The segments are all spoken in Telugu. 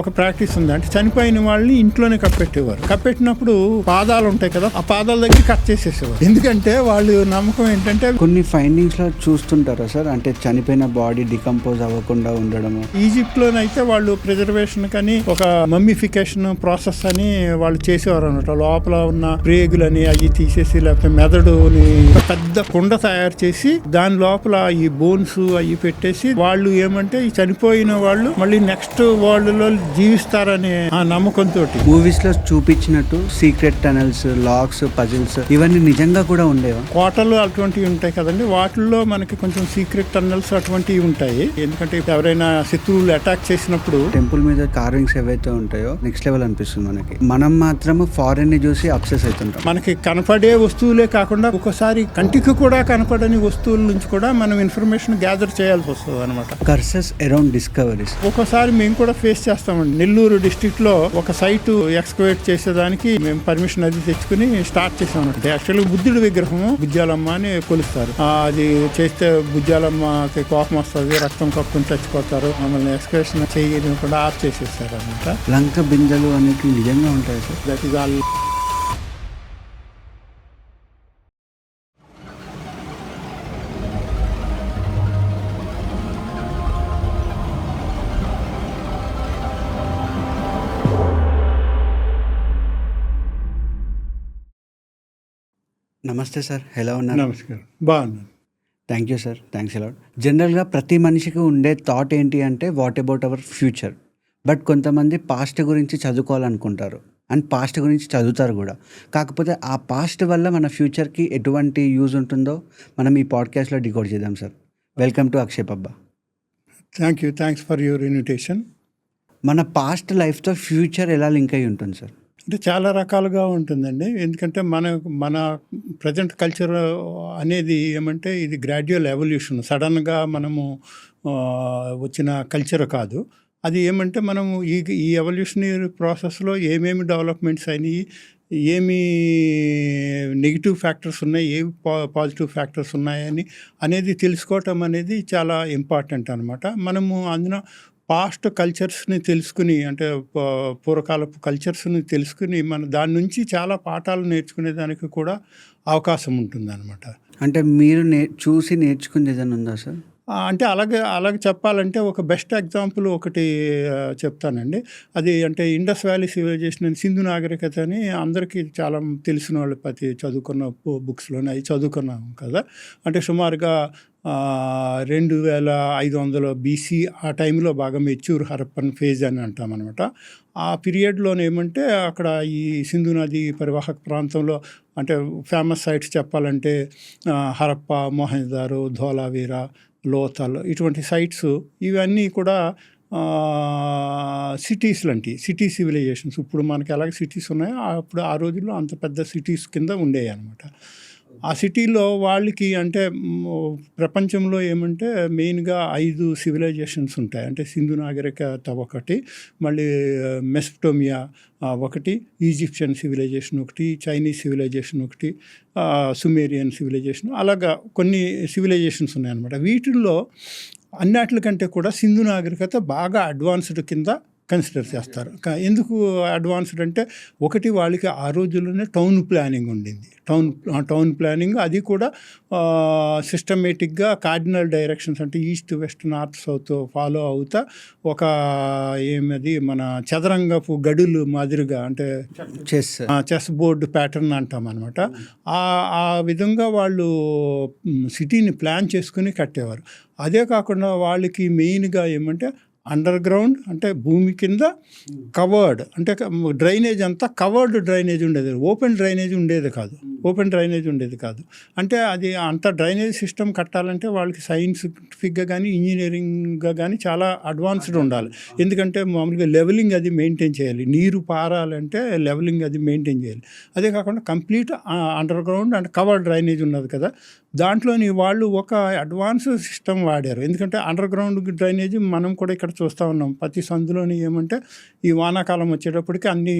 ఒక ప్రాక్టీస్ ఉంది. అంటే చనిపోయిన వాళ్ళని ఇంట్లోనే కప్పెట్టేవారు. కప్పెట్టినప్పుడు పాదాలు ఉంటాయి కదా, ఆ పాదాల దగ్గర కట్ చేసేసేవారు. ఎందుకంటే వాళ్ళు నమ్మకం ఏంటంటే కొన్ని ఫైండింగ్స్ లో చూస్తుంటారా సార్, అంటే చనిపోయిన బాడీ డికంపోజ్ అవ్వకుండా ఉండడము. ఈజిప్ట్ లోనైతే వాళ్ళు ప్రిజర్వేషన్ కానీ ఒక మమ్మిఫికేషన్ ప్రాసెస్ అని వాళ్ళు చేసేవారు అనమాట. లోపల ఉన్న ప్రేగులని అవి తీసేసి, లేకపోతే మెదడుని పెద్ద కుండ తయారు చేసి దాని లోపల ఈ బోన్స్ అవి పెట్టేసి వాళ్ళు ఏమంటే ఈ చనిపోయిన వాళ్ళు మళ్ళీ నెక్స్ట్ వరల్డ్ లో జీవిస్తారనే ఆ నమ్మకంతో మూవీస్ లో చూపించినట్టు సీక్రెట్ టనల్స్, లాక్స్, పజిల్స్ ఇవన్నీ నిజంగా కూడా ఉండేవా? కోటలు అటువంటివి ఉంటాయి కదండి, వాటిల్లో మనకి కొంచెం సీక్రెట్ టన్నల్స్ అటువంటివి ఉంటాయి. ఎందుకంటే ఎవరైనా శత్రువులు అటాక్ చేసినప్పుడు టెంపుల్ మీద కార్వింగ్స్ ఏవైతే ఉంటాయో నెక్స్ట్ లెవెల్ అనిపిస్తుంది మనకి. మనం మాత్రం ఫారెన్ ని చూసి అబ్సెస్ అవుతుంటాం. మనకి కనపడే వస్తువులే కాకుండా ఒకసారి కంటికి కూడా కనపడని వస్తువుల నుంచి కూడా మనం ఇన్ఫర్మేషన్ గ్యాదర్ చేయాల్సి వస్తుంది అనమాట. కర్సెస్ అరౌండ్ డిస్కవరీస్ ఒక్కోసారి మేము కూడా ఫేస్ చేస్తామండి. నెల్లూరు డిస్ట్రిక్ట్ లో ఒక సైట్ ఎక్స్కవేట్ చేసేదానికి మేము పర్మిషన్ అది తెచ్చుకుని స్టార్ట్ చేసామంటే, యాక్చువల్గా బుద్ధుడి విగ్రహము బుజ్జాలమ్మ అని కొలుస్తారు. అది చేస్తే బుజ్జాలమ్మకి కోపం వస్తుంది, రక్తం కప్పుని చచ్చిపోతారు. మమ్మల్ని ఎక్స్కవేషన్ చేయని కూడా ఆఫ్ చేసేస్తారు అనమాట. లంక బిందెలు అనేవి నిజంగా ఉంటాయి సార్. That is all. నమస్తే సార్, ఎలా ఉన్నారు? నమస్కారం, బాగున్నాను. Thank you sir, thanks a lot. జనరల్గా ప్రతి మనిషికి ఉండే థాట్ ఏంటి అంటే what about our future. But కొంతమంది పాస్ట్ గురించి చదువుకోవాలనుకుంటారు అండ్ పాస్ట్ గురించి చదువుతారు కూడా. కాకపోతే ఆ పాస్ట్ వల్ల మన ఫ్యూచర్కి ఎటువంటి యూజ్ ఉంటుందో మనం ఈ పాడ్కాస్ట్లో డికోడ్ చేద్దాం sir. Welcome to Akshay Pabba. Thank you, thanks for your invitation. మన పాస్ట్ లైఫ్తో ఫ్యూచర్ ఎలా లింక్ అయి ఉంటుంది సార్? అంటే చాలా రకాలుగా ఉంటుందండి. ఎందుకంటే మన ప్రజెంట్ కల్చర్ అనేది ఏమంటే ఇది గ్రాడ్యువల్ ఎవల్యూషన్, సడన్గా మనము వచ్చిన కల్చర్ కాదు. అది ఏమంటే మనము ఈ ఎవల్యూషనరీ ప్రాసెస్లో ఏమేమి డెవలప్మెంట్స్ అయినాయి, ఏమి నెగిటివ్ ఫ్యాక్టర్స్ ఉన్నాయి, ఏమి పాజిటివ్ ఫ్యాక్టర్స్ ఉన్నాయని అనేది తెలుసుకోవటం అనేది చాలా ఇంపార్టెంట్ అనమాట. మనము అందులో పాస్ట్ కల్చర్స్ని తెలుసుకుని, అంటే పూర్వకాలపు కల్చర్స్ని తెలుసుకుని మన దాని నుంచి చాలా పాఠాలు నేర్చుకునే దానికి కూడా అవకాశం ఉంటుందన్నమాట. అంటే మీరు చూసి నేర్చుకునేది ఏదైనా ఉందా సార్? అంటే అలాగే చెప్పాలంటే ఒక బెస్ట్ ఎగ్జాంపుల్ ఒకటి చెప్తానండి. అది అంటే ఇండస్ వ్యాలీ సివిలైజేషన్ అని, సింధు నాగరికత అని అందరికీ చాలా తెలిసిన వాళ్ళు ప్రతి చదువుకున్న బుక్స్లోనే అవి చదువుకున్నాం కదా. అంటే సుమారుగా 2500 BC ఆ టైంలో బాగా మెచ్యూర్ హరప్పన్ ఫేజ్ అని అంటాం అనమాట. ఆ పీరియడ్లోనే ఏమంటే అక్కడ ఈ సింధు నది పరివాహక ప్రాంతంలో అంటే ఫేమస్ సైట్స్ చెప్పాలంటే హరప్ప, మొహంజదారో, ధోలావీరా, లోథల్ ఇటువంటి సైట్స్ ఇవన్నీ కూడా సిటీస్ లాంటి సిటీ సివిలైజేషన్స్. ఇప్పుడు మనకి ఎలాగ సిటీస్ ఉన్నాయో అప్పుడు ఆ రోజుల్లో అంత పెద్ద సిటీస్ కింద ఉండేవి అనమాట. ఆ సిటీలో వాళ్ళకి అంటే ప్రపంచంలో ఏమంటే మెయిన్గా 5 సివిలైజేషన్స్ ఉంటాయి. అంటే సింధు నాగరికత ఒకటి, మళ్ళీ మెసొపొటేమియా ఒకటి, ఈజిప్షియన్ సివిలైజేషన్ ఒకటి, చైనీస్ సివిలైజేషన్ ఒకటి, సుమేరియన్ సివిలైజేషన్, అలాగా కొన్ని సివిలైజేషన్స్ ఉన్నాయన్నమాట. వీటిల్లో అన్నిటికంటే కూడా సింధు నాగరికత బాగా అడ్వాన్స్డ్ కింద కన్సిడర్ చేస్తారు. ఎందుకు అడ్వాన్స్డ్ అంటే, ఒకటి వాళ్ళకి ఆ రోజుల్లోనే టౌన్ ప్లానింగ్ ఉండింది. టౌన్ ప్లానింగ్ అది కూడా సిస్టమేటిక్గా కార్డినల్ డైరెక్షన్స్ అంటే east, west, north, south follow అవుతా ఒక ఏమది మన చదరంగపు గడులు మాదిరిగా, అంటే చెస్ బోర్డు ప్యాటర్న్ అంటాం అనమాట. ఆ విధంగా వాళ్ళు సిటీని ప్లాన్ చేసుకుని కట్టేవారు. అదే కాకుండా వాళ్ళకి మెయిన్గా ఏమంటే అండర్ గ్రౌండ్ అంటే భూమి కింద, కవర్డ్ అంటే డ్రైనేజ్ అంతా కవర్డ్ డ్రైనేజ్ ఉండేది, ఓపెన్ డ్రైనేజ్ ఉండేది కాదు. అంటే అది అంత డ్రైనేజ్ సిస్టమ్ కట్టాలంటే వాళ్ళకి సైంటిఫిక్గా కానీ ఇంజనీరింగ్గా కానీ చాలా అడ్వాన్స్డ్ ఉండాలి. ఎందుకంటే మామూలుగా లెవెలింగ్ అది మెయింటైన్ చేయాలి, నీరు పారాలంటే లెవెలింగ్ అది మెయింటైన్ చేయాలి. అదే కాకుండా complete under ground and covered drainage ఉన్నది కదా, దాంట్లోని వాళ్ళు ఒక అడ్వాన్స్ సిస్టమ్ వాడారు. ఎందుకంటే అండర్ గ్రౌండ్ డ్రైనేజ్ మనం కూడా ఇక్కడ చూస్తూ ఉన్నాం. ప్రతి సందులోని ఏమంటే ఈ వానాకాలం వచ్చేటప్పటికి అన్నీ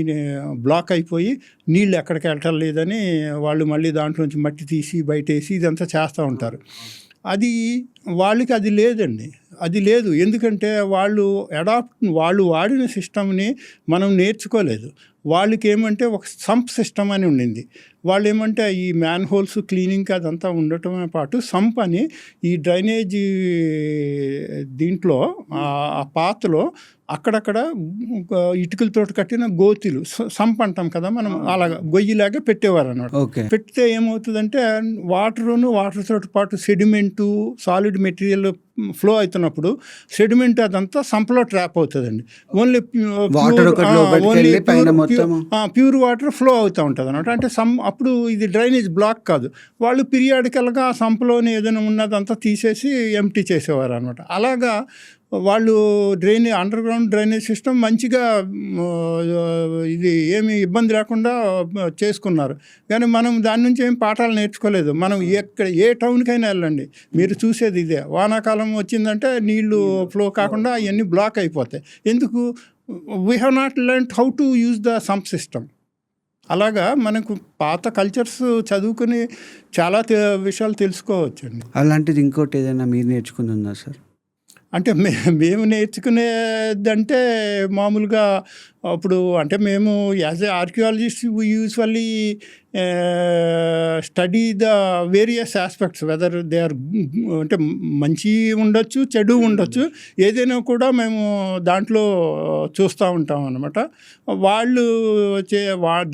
బ్లాక్ అయిపోయి నీళ్ళు ఎక్కడికి వెళ్ళలేదని వాళ్ళు మళ్ళీ దాంట్లోంచి మట్టి తీసి బయటేసి ఇదంతా చేస్తూ ఉంటారు. అది వాళ్ళకి అది లేదండి. అది లేదు. ఎందుకంటే వాళ్ళు వాడిన సిస్టమ్‌ని మనం నేర్చుకోలేదు. వాళ్ళకేమంటే ఒక సంప్ సిస్టమ్ అని ఉండింది. వాళ్ళేమంటే ఈ మ్యాన్ హోల్స్ క్లీనింగ్‌కి అదంతా ఉండటమే పాటు సంప్ అని ఈ డ్రైనేజీ దీంట్లో ఆ పాతలో అక్కడక్కడ ఇటుకలతోటి కట్టిన గోతులు సంప్ అంటాం కదా మనం, అలాగా గొయ్యిలాగా పెట్టేవారనమాట. ఓకే. పెడితే ఏమవుతుందంటే వాటర్ తోటి పాటు సెడిమెంటు, సాలిడ్ మెటీరియల్ ఫ్లో అవుతున్నప్పుడు సెడిమెంట్ అదంతా సంపలో ట్రాప్ అవుతుందండి. ఓన్లీ వాటర్ ఒకటి లోపలికి వెళ్ళి పైన మొత్తం ప్యూర్ వాటర్ ఫ్లో అవుతూ ఉంటుంది అనమాట. అంటే అప్పుడు ఇది డ్రైనేజ్ బ్లాక్ కాదు. వాళ్ళు పీరియాడికల్గా ఆ సంపలోని ఏదైనా ఉన్నదంతా తీసేసి ఎంప్టీ చేసేవారు అనమాట. అలాగా వాళ్ళు అండర్ గ్రౌండ్ డ్రైనేజ్ సిస్టమ్ మంచిగా ఇది ఏమి ఇబ్బంది లేకుండా చేసుకున్నారు. కానీ మనం దాని నుంచి ఏం పాఠాలు నేర్చుకోలేదు. మనం ఏ టౌన్కైనా వెళ్ళండి, మీరు చూసేది ఇదే. వానాకాలం వచ్చిందంటే నీళ్లు ఫ్లో కాకుండా అవన్నీ బ్లాక్ అయిపోతాయి. ఎందుకు? We have not learned how to use the sump system. అలాగా మనకు పాత కల్చర్స్ చదువుకుని చాలా విషయాలు తెలుసుకోవచ్చండి. అలాంటిది ఇంకోటి ఏదైనా మీరు నేర్చుకుంది ఉందా సార్? అంటే మేము నేర్చుకునేదంటే మామూలుగా అప్పుడు అంటే మేము as a archaeologist usually study the various aspects, whether they are అంటే మంచి ఉండొచ్చు, చెడు ఉండొచ్చు, ఏదైనా కూడా మేము దాంట్లో చూస్తూ ఉంటాం అన్నమాట. వాళ్ళు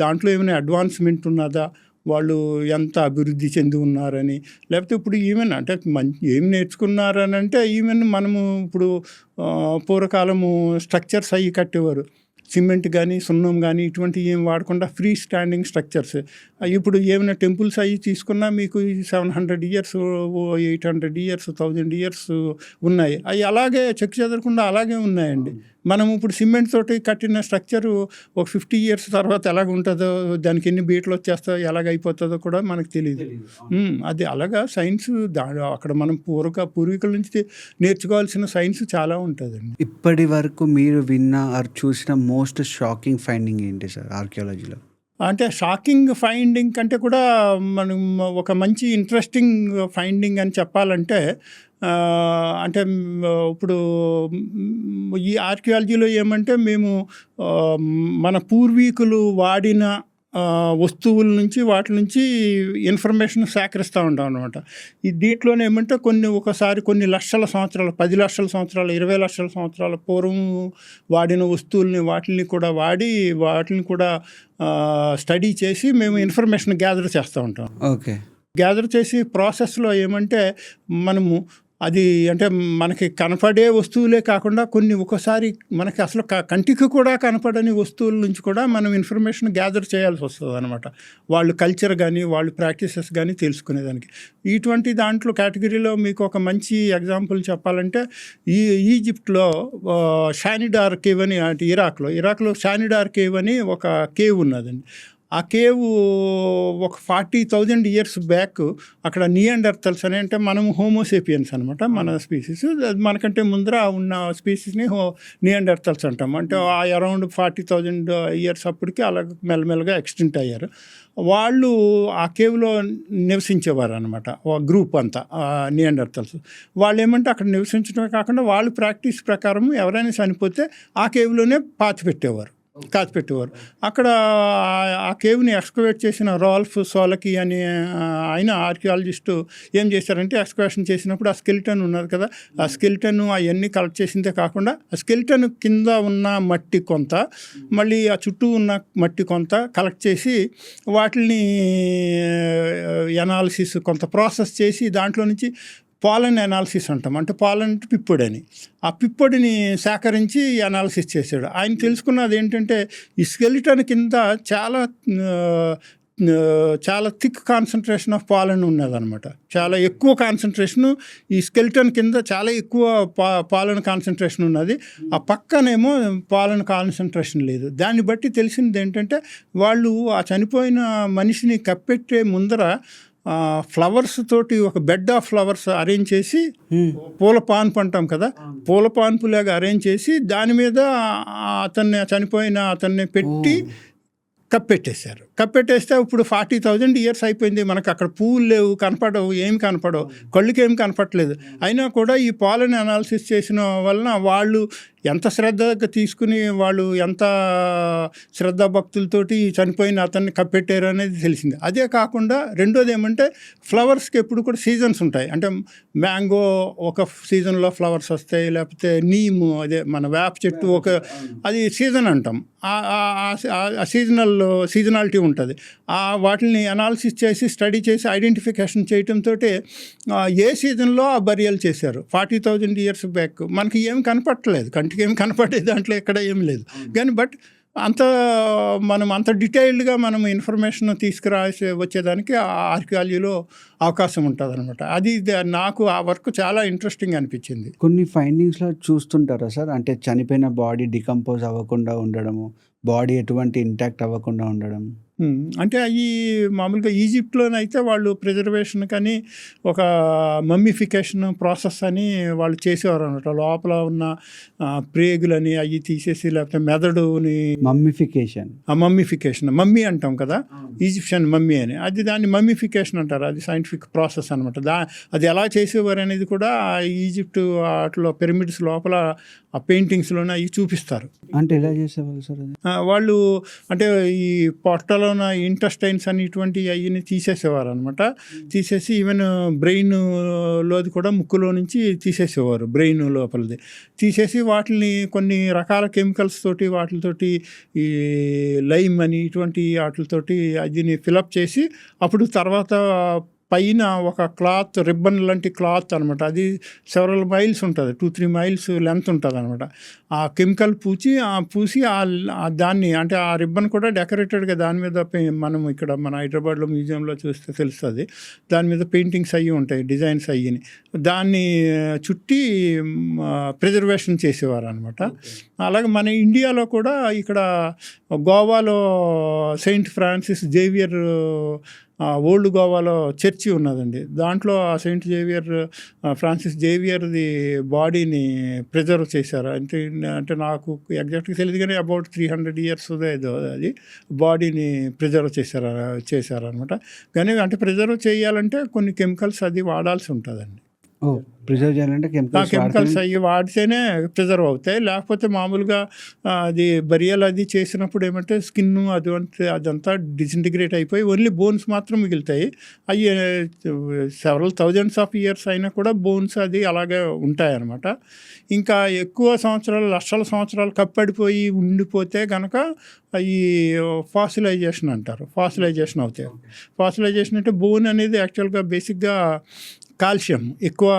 దాంట్లో ఏమైనా అడ్వాన్స్మెంట్ ఉన్నదా, వాళ్ళు ఎంత అభివృద్ధి చెంది ఉన్నారని, లేకపోతే ఇప్పుడు ఈవెన్ అంటే ఏం నేర్చుకున్నారని అంటే ఈవెన్ మనము ఇప్పుడు పూర్వకాలము స్ట్రక్చర్స్ అవి కట్టేవారు. సిమెంట్ కానీ సున్నం కానీ ఇటువంటి ఏం వాడకుండా ఫ్రీ స్టాండింగ్ స్ట్రక్చర్స్. ఇప్పుడు ఏమైనా టెంపుల్స్ అవి తీసుకున్నా మీకు 700 years, 800 years, 1000 years ఉన్నాయి. అవి అలాగే చెక్ చెదరకుండా అలాగే ఉన్నాయండి. మనం ఇప్పుడు సిమెంట్ తోటి కట్టిన స్ట్రక్చరు ఒక 50 years తర్వాత ఎలాగ ఉంటుందో, దానికి ఎన్ని బీట్లు వచ్చేస్తాయో, ఎలాగైపోతుందో కూడా మనకు తెలియదు. అది అలాగా సైన్స్ అక్కడ మనం పూర్వీకుల నుంచి నేర్చుకోవాల్సిన సైన్స్ చాలా ఉంటుందండి. ఇప్పటి వరకు మీరు విన్న ఆర్ చూసిన మోస్ట్ షాకింగ్ ఫైండింగ్ ఏంటి సార్ ఆర్కియాలజీలో? అంటే షాకింగ్ ఫైండింగ్ కంటే కూడా మనం ఒక మంచి ఇంట్రెస్టింగ్ ఫైండింగ్ అని చెప్పాలంటే, అంటే ఇప్పుడు ఈ ఆర్కియాలజీలో ఏమంటే మేము మన పూర్వీకులు వాడిన వస్తువుల నుంచి వాటి నుంచి ఇన్ఫర్మేషన్ సేకరిస్తూ ఉంటాం అనమాట. ఈ దీంట్లోనే ఏమంటే కొన్ని లక్షల సంవత్సరాలు, 10 లక్షల సంవత్సరాలు, 20 లక్షల సంవత్సరాల పూర్వం వాడిన వస్తువుల్ని వాటిని కూడా స్టడీ చేసి మేము ఇన్ఫర్మేషన్ గ్యాదర్ చేస్తూ ఉంటాం. ఓకే. గ్యాదర్ చేసి ప్రాసెస్లో ఏమంటే మనము అది అంటే మనకి కనపడే వస్తువులే కాకుండా ఒక్కోసారి మనకి అసలు కంటికి కూడా కనపడని వస్తువుల నుంచి కూడా మనం ఇన్ఫర్మేషన్ గ్యాదర్ చేయాల్సి వస్తుంది అనమాట. వాళ్ళు కల్చర్ కానీ వాళ్ళు ప్రాక్టీసెస్ కానీ తెలుసుకునేదానికి. ఇటువంటి దాంట్లో కేటగిరీలో మీకు ఒక మంచి ఎగ్జాంపుల్ చెప్పాలంటే ఈజిప్ట్లో షానిడార్ కేవ్ అని, అంటే ఇరాక్లో షానిడార్ కేవ్ అని ఒక కేవ్ ఉన్నదండి. ఆ కేవ్ ఒక 40,000 years బ్యాక్ అక్కడ నియాండర్తల్స్ అని, అంటే మనము హోమోసేపియన్స్ అనమాట, మన స్పీసీస్. మనకంటే ముందర ఉన్న స్పీసీస్ని నియాండర్తల్స్ అంటాం. అంటే అరౌండ్ 40,000 years అప్పటికి అలా మెల్లమెల్లగా ఎక్స్టెంట్ అయ్యారు. వాళ్ళు ఆ కేవ్లో నివసించేవారు అనమాట, గ్రూప్ అంతా నియాండర్తల్స్. వాళ్ళు ఏమంటే అక్కడ నివసించడమే కాకుండా వాళ్ళు ప్రాక్టీస్ ప్రకారం ఎవరైనా చనిపోతే ఆ కేవ్లోనే కాచిపెట్టేవారు. అక్కడ ఆ కేవ్ని ఎక్స్కవేట్ చేసిన రాల్ఫ్ సోలకీ అనే ఆయన ఆర్కియాలజిస్టు ఏం చేశారంటే, ఎక్స్కవేషన్ చేసినప్పుడు ఆ స్కెలిటన్ ఉన్నది కదా, ఆ స్కెలిటన్ అవన్నీ కలెక్ట్ చేసిందే కాకుండా ఆ స్కెలిటన్ కింద ఉన్న మట్టి కొంత, మళ్ళీ ఆ చుట్టూ ఉన్న మట్టి కొంత కలెక్ట్ చేసి వాటిని ఎనాలిసిస్ కొంత ప్రాసెస్ చేసి దాంట్లో నుంచి పాలన్ అనాలిసిస్ అంటాం. అంటే పాలన్ అంటే పిప్పొడని, ఆ పిప్పొడిని సేకరించి అనాలిసిస్ చేశాడు. ఆయన తెలుసుకున్నది ఏంటంటే ఈ స్కెలిటన్ కింద చాలా థిక్ కాన్సన్ట్రేషన్ ఆఫ్ పాలన్ ఉన్నదనమాట. చాలా ఎక్కువ కాన్సన్ట్రేషను ఈ స్కెలిటన్ కింద చాలా ఎక్కువ పాలన్ కాన్సన్ట్రేషన్ ఉన్నది. ఆ పక్కనేమో పాలన్ కాన్సన్ట్రేషన్ లేదు. దాన్ని బట్టి తెలిసింది ఏంటంటే వాళ్ళు ఆ చనిపోయిన మనిషిని కప్పెట్టే ముందర ఫ్లవర్స్ తోటి ఒక బెడ్ ఆఫ్ ఫ్లవర్స్ అరేంజ్ చేసి, పూల పాన్పు అంటాం కదా, పూల పాన్పులాగా అరేంజ్ చేసి దాని మీద చనిపోయిన అతన్ని పెట్టి కప్పెట్టేశారు. కప్పెట్టేస్తే ఇప్పుడు 40,000 ఇయర్స్ అయిపోయింది, మనకు అక్కడ పువ్వులు లేవు, కనపడవు, ఏమి కనపడవు, కళ్ళకి ఏమి కనపడలేదు. అయినా కూడా ఈ పాలన్ అనాలిసిస్ చేసిన వలన వాళ్ళు ఎంత శ్రద్ధగా తీసుకుని వాళ్ళు ఎంత శ్రద్ధాభక్తులతోటి చనిపోయిన అతన్ని కప్పెట్టారు అనేది తెలిసింది. అదే కాకుండా రెండోది ఏమంటే ఫ్లవర్స్కి ఎప్పుడు కూడా సీజన్స్ ఉంటాయి. అంటే మ్యాంగో ఒక సీజన్లో ఫ్లవర్స్ వస్తాయి, లేకపోతే నీము అదే మన వేప చెట్టు అది సీజన్ అంటాం. సీజనాలిటీ ఉంటుంది. వాటిని అనాలిసిస్ చేసి స్టడీ చేసి ఐడెంటిఫికేషన్ చేయడంతో ఏ సీజన్లో ఆ బరియల్ చేశారు 40,000 ఇయర్స్ బ్యాక్ మనకి ఏం కనపట్టలేదు, కంటికి ఏం కనపడే దాంట్లో ఎక్కడ ఏం లేదు. కానీ బట్ మనం అంత డీటెయిల్డ్గా మనం ఇన్ఫర్మేషన్ తీసుకురాసి వచ్చేదానికి ఆ ఆర్కియాలజీలో అవకాశం ఉంటుంది అనమాట. అది నాకు ఆ వర్క్ చాలా ఇంట్రెస్టింగ్ అనిపించింది. కొన్ని ఫైండింగ్స్లో చూస్తుంటారా సార్, అంటే చనిపోయిన బాడీ డికంపోజ్ అవ్వకుండా ఉండడము, బాడీ ఎటువంటి ఇంటాక్ట్ అవ్వకుండా ఉండడం? అంటే అవి మామూలుగా ఈజిప్ట్లోనైతే వాళ్ళు ప్రిజర్వేషన్ కానీ ఒక మమ్మిఫికేషన్ ప్రాసెస్ అని వాళ్ళు చేసేవారు అనమాట. లోపల ఉన్న ప్రేగులని అవి తీసేసి లేకపోతే మెదడుని మమ్మిఫికేషన్ మమ్మీ అంటాం కదా, ఈజిప్షియన్ మమ్మీ అని, అది దాన్ని మమ్మిఫికేషన్ అంటారు. అది సైంటిఫిక్ ప్రాసెస్ అనమాట. అది ఎలా చేసేవారు అనేది కూడా ఈజిప్ట్ వాటిలో పిరమిడ్స్ లోపల ఆ పెయింటింగ్స్లోనే అవి చూపిస్తారు. అంటే ఎలా చేసేవాళ్ళు సార్ అది? వాళ్ళు అంటే ఈ పొట్టలో ఉన్న ఇంటెస్టైన్స్ అని ఇటువంటి అవన్నీ తీసేసేవారు అనమాట. తీసేసి ఈవెన్ బ్రెయిన్లోది కూడా ముక్కులో నుంచి తీసేసేవారు, బ్రెయిన్ లోపలిది తీసేసి వాటిని కొన్ని రకాల కెమికల్స్ తోటి వాటితోటి ఈ లైమ్ అని ఇటువంటి వాటితోటి అదిని ఫిలప్ చేసి అప్పుడు తర్వాత పైన ఒక క్లాత్ రిబ్బన్ లాంటి క్లాత్ అనమాట. అది సెవరల్ మైల్స్ ఉంటుంది, 2-3 మైల్స్ లెంత్ ఉంటుంది అనమాట. ఆ కెమికల్ పూసి దాన్ని అంటే ఆ రిబ్బన్ కూడా డెకరేటెడ్గా దాని మీద మనం ఇక్కడ మన హైదరాబాద్లో మ్యూజియంలో చూస్తే తెలుస్తుంది, దాని మీద పెయింటింగ్స్ అయ్యి ఉంటాయి, డిజైన్స్ అయ్యిని దాన్ని చుట్టి ప్రిజర్వేషన్ చేసేవారు అనమాట. అలాగే మన ఇండియాలో కూడా ఇక్కడ గోవాలో సెయింట్ ఫ్రాన్సిస్ జేవియర్ ఓల్డ్ గోవాలో చర్చి ఉన్నదండి. దాంట్లో ఆ సెయింట్ ఫ్రాన్సిస్ జేవియర్ది బాడీని ప్రిజర్వ్ చేశారు. అంటే నాకు ఎగ్జాక్ట్గా తెలియదు కానీ అబౌట్ 300 ఇయర్స్ ఏదో అది బాడీని ప్రిజర్వ్ చేశారనమాట. కానీ అంటే ప్రిజర్వ్ చేయాలంటే కొన్ని కెమికల్స్ అది వాడాల్సి ఉంటుందండి. ప్రిజర్వ్ చేయాలంటే కెమికల్స్ అవి వాడితేనే ప్రిజర్వ్ అవుతాయి. లేకపోతే మామూలుగా అది బరియల్ అది చేసినప్పుడు ఏమంటే స్కిన్ అదంతా డిసింటిగ్రేట్ అయిపోయి ఓన్లీ బోన్స్ మాత్రం మిగులుతాయి. అవి సెవరల్ థౌజండ్స్ ఆఫ్ ఇయర్స్ అయినా కూడా బోన్స్ అది అలాగే ఉంటాయన్నమాట. ఇంకా ఎక్కువ సంవత్సరాలు లక్షల సంవత్సరాలు కప్పడిపోయి ఉండిపోతే కనుక అవి ఫాసిలైజేషన్ అంటారు. ఫాసిలైజేషన్ అవుతాయి. ఫాసిలైజేషన్ అంటే బోన్ అనేది యాక్చువల్గా బేసిక్గా కాల్షియం, ఎక్కువ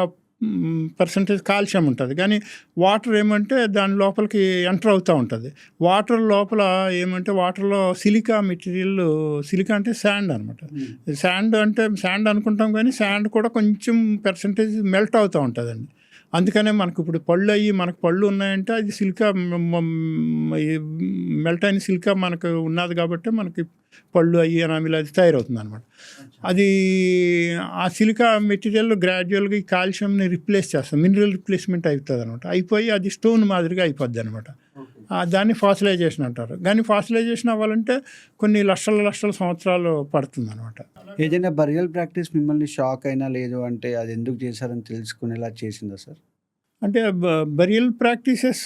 పర్సంటేజ్ కాల్షియం ఉంటుంది. కానీ వాటర్ ఏమంటే దాని లోపలికి ఎంటర్ అవుతూ ఉంటుంది. వాటర్ లోపల ఏమంటే వాటర్లో సిలికా మెటీరియల్, సిలికా అంటే శాండ్ అనమాట. శాండ్ అంటే శాండ్ అనుకుంటాం కానీ శాండ్ కూడా కొంచెం పర్సంటేజ్ మెల్ట్ అవుతూ ఉంటుందండి. అందుకనే మనకు ఇప్పుడు మనకు పళ్ళు ఉన్నాయంటే అది సిలికా మెల్ట్ అయిన సిలికా మనకు ఉన్నది కాబట్టి మనకి పళ్ళు ఎనామిల్ అది తయారవుతుంది అనమాట. అది ఆ సిలికా మెటీరియల్ గ్రాడ్యువల్గా ఈ కాల్షియంని రిప్లేస్ చేస్తాం, మినరల్ రిప్లేస్మెంట్ అవుతుంది అనమాట. అయిపోయి అది స్టోన్ మాదిరిగా అయిపోద్ది అనమాట. దాన్ని ఫాసిలైజేషన్ అంటారు. కానీ ఫాసిలైజేషన్ అవ్వాలంటే కొన్ని లక్షల సంవత్సరాలు పడుతుంది అనమాట. ఏదైనా బరియల్ ప్రాక్టీస్ మిమ్మల్ని షాక్ అయినా లేదు అంటే అది ఎందుకు చేశారని తెలుసుకునేలా చేసిందా సార్? అంటే బరియల్ ప్రాక్టీసెస్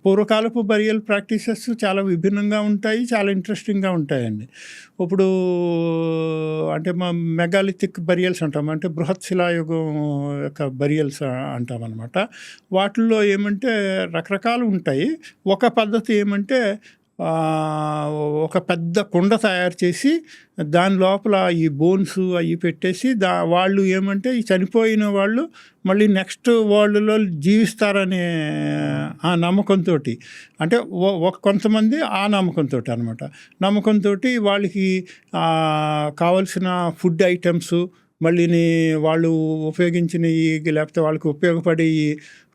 పూర్వకాలపు బరియల్ ప్రాక్టీసెస్ చాలా విభిన్నంగా ఉంటాయి, చాలా ఇంట్రెస్టింగ్గా ఉంటాయండి. ఇప్పుడు అంటే మెగాలిథిక్ బరియల్స్ అంటాం, అంటే బృహత్ శిలాయుగం యొక్క బరియల్స్ అంటాం అనమాట. వాటిల్లో ఏమంటే రకరకాలు ఉంటాయి. ఒక పద్ధతి ఏమంటే ఒక పెద్ద కుండ తయారు చేసి దాని లోపల ఈ బోన్స్ అవి పెట్టేసి వాళ్ళు ఏమంటే ఈ చనిపోయిన వాళ్ళు మళ్ళీ నెక్స్ట్ వరల్డ్లో జీవిస్తారనే ఆ నమ్మకంతో, అంటే కొంతమంది ఆ నమ్మకంతో అనమాట. నమ్మకంతో వాళ్ళకి కావలసిన ఫుడ్ ఐటమ్స్ మళ్ళీని వాళ్ళు ఉపయోగించినవి లేకపోతే వాళ్ళకి ఉపయోగపడే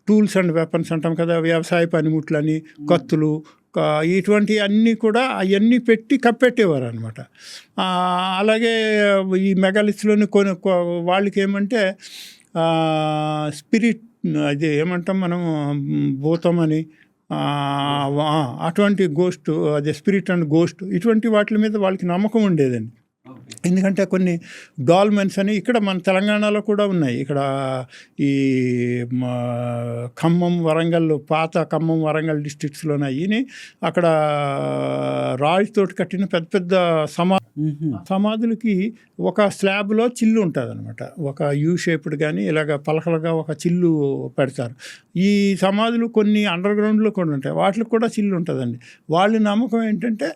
టూల్స్ అండ్ వెపన్స్ అంటాం కదా, వ్యవసాయ పనిముట్లని, కత్తులు, ఇటువంటి అన్నీ కూడా అవన్నీ పెట్టి కప్పెట్టేవారు అనమాట. అలాగే ఈ మెగాలిత్స్లోని వాళ్ళకి ఏమంటే స్పిరిట్, అది ఏమంటాం మనం, భూతం అని అటువంటి గోస్ట్, అదే స్పిరిట్ అండ్ గోస్ట్, ఇటువంటి వాటి మీద వాళ్ళకి నమ్మకం ఉండేదండి. ఎందుకంటే కొన్ని డాల్మెన్స్ అని ఇక్కడ మన తెలంగాణలో కూడా ఉన్నాయి. ఇక్కడ ఈ ఖమ్మం, వరంగల్, పాత ఖమ్మం, వరంగల్ డిస్ట్రిక్ట్స్లోనే అయ్యి అక్కడ రాయితోటి కట్టిన పెద్ద పెద్ద సమాధులకి ఒక స్లాబ్లో చిల్లు ఉంటుంది అనమాట. ఒక యూ షేప్డ్ కానీ ఇలాగ పలకలుగా ఒక చిల్లు పెడతారు. ఈ సమాధులు కొన్ని అండర్ గ్రౌండ్లో కూడా ఉంటాయి, వాటికి కూడా చిల్లు ఉంటుందండి. వాళ్ళ నమ్మకం ఏంటంటే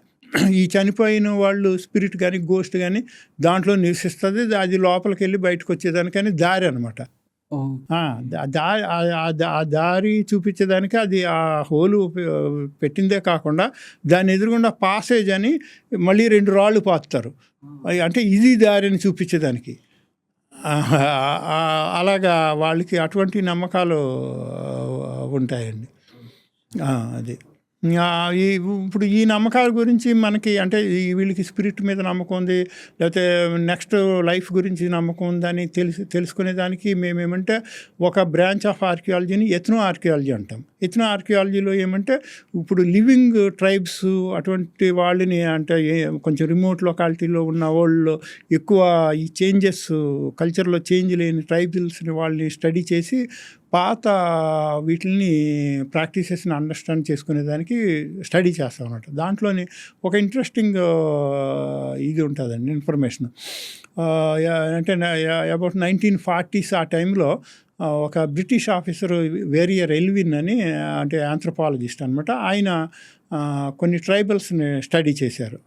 ఈ చనిపోయిన వాళ్ళు స్పిరిట్ కానీ గోస్ట్ కానీ దాంట్లో నివసిస్తుంది, అది లోపలికి వెళ్ళి బయటకు వచ్చేదానికని దారి అనమాట. ఆ దారి చూపించేదానికి అది ఆ హోలు పెట్టిందే కాకుండా దాని ఎదురుగుండా పాసేజ్ అని మళ్ళీ 2 రాళ్ళు పాతుతారు, అంటే ఇది దారిని చూపించేదానికి. అలాగా వాళ్ళకి అటువంటి నమ్మకాలు ఉంటాయండి. అది ఇప్పుడు ఈ నమ్మకాల గురించి మనకి అంటే వీళ్ళకి స్పిరిట్ మీద నమ్మకం ఉంది, లేకపోతే నెక్స్ట్ లైఫ్ గురించి నమ్మకం ఉందని తెలుసుకునేదానికి మేమేమంటే ఒక బ్రాంచ్ ఆఫ్ ఆర్కియాలజీని ఎథ్నో ఆర్కియాలజీ అంటాం. ఎథ్నో ఆర్కియాలజీలో ఏమంటే ఇప్పుడు లివింగ్ ట్రైబ్స్ అటువంటి వాళ్ళని, అంటే కొంచెం రిమోట్ లొకాలిటీలో ఉన్న వాళ్ళు ఎక్కువ ఈ చేంజెస్ కల్చర్లో చేంజ్ లేని ట్రైబల్స్ని వాళ్ళని స్టడీ చేసి పాత వీటిని ప్రాక్టీసెస్ని అండర్స్టాండ్ చేసుకునేదానికి స్టడీ చేస్తాం అన్నమాట. దాంట్లోని ఒక ఇంట్రెస్టింగ్ ఇది ఉంటుందండి ఇన్ఫర్మేషన్. అంటే అబౌట్ 1940s ఆ టైంలో ఒక బ్రిటిష్ ఆఫీసరు వేరియర్ ఎల్విన్ అని, అంటే ఆంథ్రోపాలజిస్ట్ అనమాట, ఆయన కొన్ని ట్రైబల్స్ని స్టడీ చేశారు.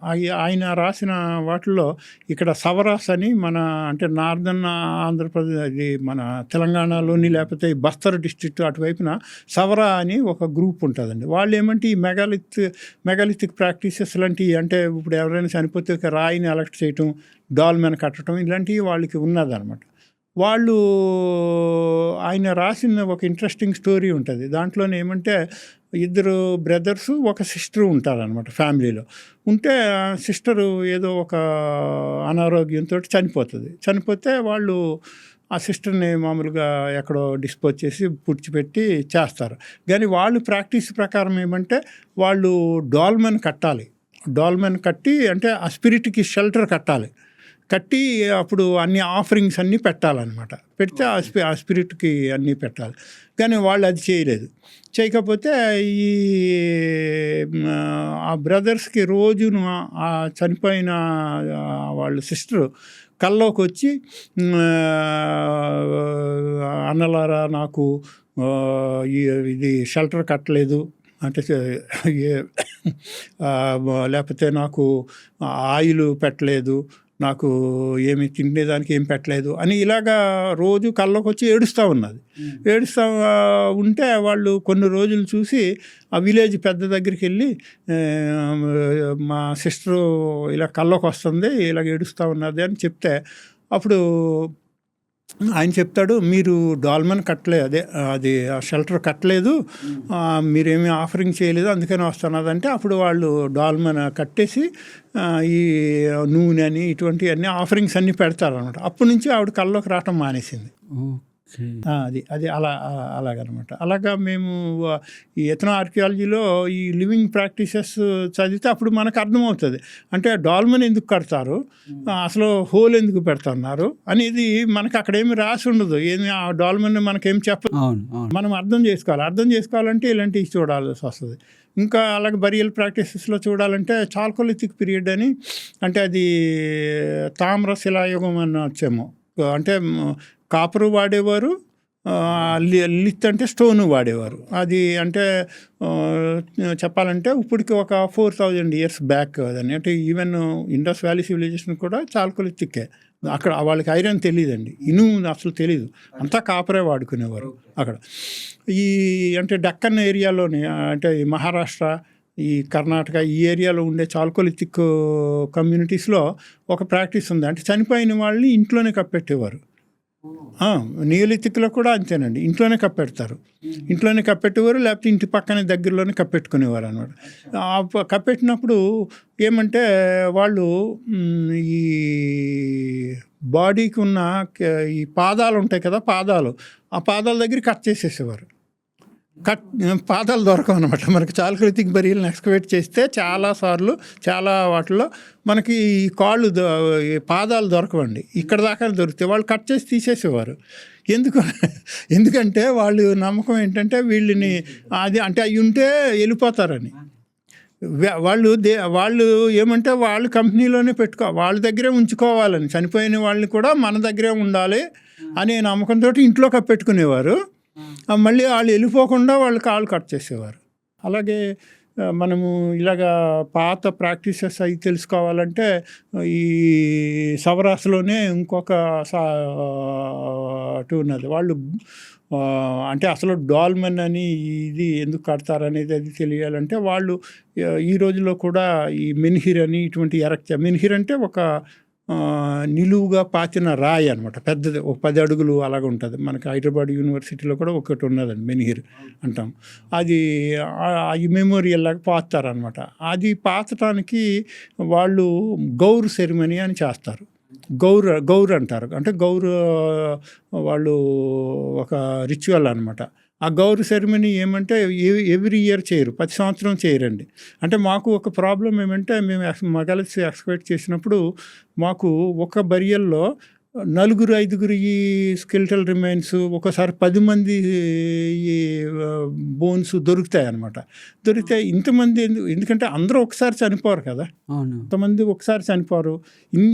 ఆయన రాసిన వాటిల్లో ఇక్కడ సవరాస్ అని మన అంటే నార్దర్న్ ఆంధ్రప్రదేశ్, మన తెలంగాణలోని లేకపోతే బస్తర్ డిస్ట్రిక్ట్ అటువైపున సవరా అని ఒక గ్రూప్ ఉంటుందండి. వాళ్ళు ఏమంటే ఈ మెగాలిథిక్ ప్రాక్టీసెస్ లాంటివి, అంటే ఇప్పుడు ఎవరైనా చనిపోతే ఒక రాయిని ఎలక్ట్ చేయటం, డాల్మెన్ కట్టడం, ఇలాంటివి వాళ్ళకి ఉన్నదన్నమాట. వాళ్ళు ఆయన రాసిన ఒక ఇంట్రెస్టింగ్ స్టోరీ ఉంటుంది. దాంట్లోనే ఏమంటే 2 బ్రదర్స్, ఒక సిస్టర్ ఉంటారనమాట ఫ్యామిలీలో. ఉంటే సిస్టరు ఏదో ఒక అనారోగ్యంతో చనిపోతే వాళ్ళు ఆ సిస్టర్ని మామూలుగా ఎక్కడో డిస్పోజ్ చేసి పుడిచిపెట్టి చేస్తారు. కానీ వాళ్ళు ప్రాక్టీస్ ప్రకారం ఏమంటే వాళ్ళు డాల్మెన్ కట్టి, అంటే ఆ స్పిరిట్కి షెల్టర్ కట్టి అప్పుడు అన్ని ఆఫరింగ్స్ అన్నీ పెట్టాలన్నమాట. పెడితే ఆ స్పిరిట్కి అన్నీ పెట్టాలి. కానీ వాళ్ళు అది చేయకపోతే ఈ ఆ బ్రదర్స్కి రోజును ఆ చనిపోయిన వాళ్ళ సిస్టరు కల్లోకి వచ్చి, అన్నలారా నాకు ఇది షెల్టర్ కట్టలేదు, అంటే లేకపోతే నాకు ఆయిల్ పెట్టలేదు, నాకు ఏమి తినేదానికి ఏం పెట్టలేదు అని ఇలాగా రోజు కళ్ళకి వచ్చి ఏడుస్తూ ఉంటే వాళ్ళు కొన్ని రోజులు చూసి ఆ విలేజ్ పెద్ద దగ్గరికి వెళ్ళి, మా సిస్టరు ఇలా కళ్ళకి వస్తుంది, ఇలాగ ఏడుస్తూ ఉన్నది అని చెప్తే, అప్పుడు ఆయన చెప్తాడు, మీరు డాల్మెన్ కట్టలేదు, అది ఆ షెల్టర్ కట్టలేదు, మీరేమీ ఆఫరింగ్ చేయలేదు, అందుకని వస్తున్నదంటే అప్పుడు వాళ్ళు డాల్మెన్ కట్టేసి ఈ నూనె అని ఇటువంటివన్నీ ఆఫరింగ్స్ అన్నీ పెడతారనమాట. అప్పటి నుంచి ఆవిడ కళ్ళలోకి రావటం మానేసింది. అది అలాగనమాట. అలాగా మేము ఈ ఎథ్నో ఆర్కియాలజీలో ఈ లివింగ్ ప్రాక్టీసెస్ చదివితే అప్పుడు మనకు అర్థమవుతుంది, అంటే డాల్మెన్ ఎందుకు కడతారు, అసలు హోల్ ఎందుకు పెడుతున్నారు అనేది మనకు అక్కడేమి రాసి ఉండదు. ఏమి ఆ డాల్మెన్ మనకేం చెప్పదు, మనం అర్థం చేసుకోవాలంటే ఇలాంటివి చూడాల్సి వస్తుంది. ఇంకా అలాగే బరియల్ ప్రాక్టీసెస్లో చూడాలంటే చాల్కోలిథిక్ పీరియడ్ అని, అంటే అది తామ్ర శిలాయుగం అని వచ్చేమో, అంటే కాపరు వాడేవారు, లిత్ అంటే స్టోను వాడేవారు. అది అంటే చెప్పాలంటే ఇప్పటికి ఒక 4000 years బ్యాక్ అదని. అంటే ఈవెన్ ఇండస్ వ్యాలీ సివిలైజేషన్ కూడా చాల్కోలిథిక్కే. అక్కడ వాళ్ళకి ఐరన్ తెలియదండి, ఇనుము అసలు తెలీదు, అంతా కాపరే వాడుకునేవారు అక్కడ. ఈ అంటే డక్కన్ ఏరియాలోని, అంటే ఈ మహారాష్ట్ర, ఈ కర్ణాటక, ఈ ఏరియాలో ఉండే చాల్కోలిథిక్ కమ్యూనిటీస్లో ఒక ప్రాక్టీస్ ఉంది. అంటే చనిపోయిన వాళ్ళని ఇంట్లోనే కప్పెట్టేవారు. నియోలిథిక్లో కూడా అంతేనండి, ఇంట్లోనే కప్పెట్టేవారు, లేకపోతే ఇంటి పక్కనే దగ్గరలోనే కప్పెట్టుకునేవారు అనమాట. కప్పెట్టినప్పుడు ఏమంటే వాళ్ళు ఈ బాడీకి ఉన్న ఈ పాదాలు ఉంటాయి కదా, ఆ పాదాల దగ్గర కట్ చేసేసేవారు. పాదాలు దొరకవు అనమాట. మనకి చాలకృతిక్ బరియల్ని ఎక్స్కవేట్ చేస్తే చాలాసార్లు చాలా వాటిల్లో మనకి ఈ కాళ్ళు ఈ పాదాలు దొరకవండి. ఇక్కడ దాకా దొరికితే వాళ్ళు కట్ చేసి తీసేసేవారు. ఎందుకంటే వాళ్ళు నమ్మకం ఏంటంటే వీళ్ళని అది అంటే అవి ఉంటే వెళ్ళిపోతారని. వాళ్ళు ఏమంటే వాళ్ళు కంపెనీలోనే వాళ్ళ దగ్గరే ఉంచుకోవాలని, చనిపోయిన వాళ్ళని కూడా మన దగ్గరే ఉండాలి అనే నమ్మకంతో ఇంట్లో కప్పెట్టుకునేవారు. మళ్ళీ వాళ్ళు వెళ్ళిపోకుండా వాళ్ళు కాళ్ళు కట్ చేసేవారు. అలాగే మనము ఇలాగా పాత ప్రాక్టీసెస్ అవి తెలుసుకోవాలంటే ఈ సవరాస్లోనే ఇంకొక అటు ఉన్నది. వాళ్ళు అంటే అసలు డాల్మెన్ అని ఇది ఎందుకు కడతారనేది అది తెలియాలంటే వాళ్ళు ఈ రోజుల్లో కూడా ఈ మెన్హిర్ అని ఇటువంటి మెన్హిర్ అంటే ఒక నిలువుగా పాతిన రాయి అనమాట, పెద్దది, ఒక 10 అడుగులు అలాగ ఉంటుంది. మనకి హైదరాబాద్ యూనివర్సిటీలో కూడా ఒకటి ఉన్నదండి, మెన్హిర్ అంటాం. అది ఈ మెమోరియల్ లాగా పాతారనమాట. అది పాతటానికి వాళ్ళు గౌర్ సెరిమనీ అని చేస్తారు. గౌర్ అంటారు. అంటే వాళ్ళు ఒక రిచువల్ అనమాట. ఆ గౌర్ సెరమనీ ఏమంటే ఎవ్రీ ఇయర్ చేయరు, ప్రతి సంవత్సరం చేయరండి. అంటే మాకు ఒక ప్రాబ్లం ఏమంటే మేము మగలిసి ఎక్స్కవేట్ చేసినప్పుడు మాకు ఒక బరియల్లో 4-5 ఈ స్కెలిటల్ రిమైన్స్, ఒకసారి 10 మంది ఈ బోన్స్ దొరుకుతాయి అన్నమాట. దొరికితే ఇంతమంది ఎందుకంటే అందరూ ఒకసారి చనిపోరు కదా, కొంతమంది ఒకసారి చనిపోరు.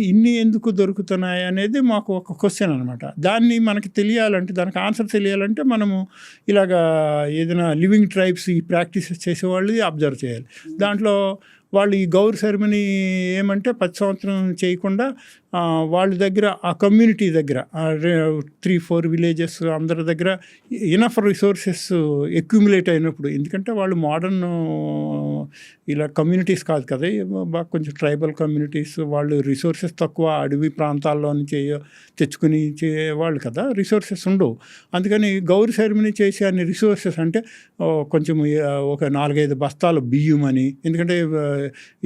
ఇన్ని ఎందుకు దొరుకుతున్నాయి అనేది మాకు ఒక క్వశ్చన్ అనమాట. దాన్ని మనకి తెలియాలంటే, దానికి ఆన్సర్ తెలియాలంటే మనము ఇలాగా ఏదైనా లివింగ్ ట్రైబ్స్ ఈ ప్రాక్టీసెస్ చేసేవాళ్ళు అబ్జర్వ్ చేయాలి. దాంట్లో వాళ్ళు ఈ గౌర్ సెరమనీ ఏమంటే 10 సంవత్సరం చేయకుండా వాళ్ళ దగ్గర ఆ కమ్యూనిటీ దగ్గర 3-4 విలేజెస్ అందరి దగ్గర ఇనఫ్ రిసోర్సెస్ అక్యుములేట్ అయినప్పుడు, ఎందుకంటే వాళ్ళు మోడర్న్ ఇలా కమ్యూనిటీస్ కాదు కదా, బాగా కొంచెం ట్రైబల్ కమ్యూనిటీస్, వాళ్ళు రిసోర్సెస్ తక్కువ, అడవి ప్రాంతాల్లో తెచ్చుకుని చేవాళ్ళు కదా, రిసోర్సెస్ ఉండవు. అందుకని గౌర్ సెరమనీ చేసే అన్ని రిసోర్సెస్ అంటే కొంచెం ఒక 4-5 బస్తాలు బియ్యం అని, ఎందుకంటే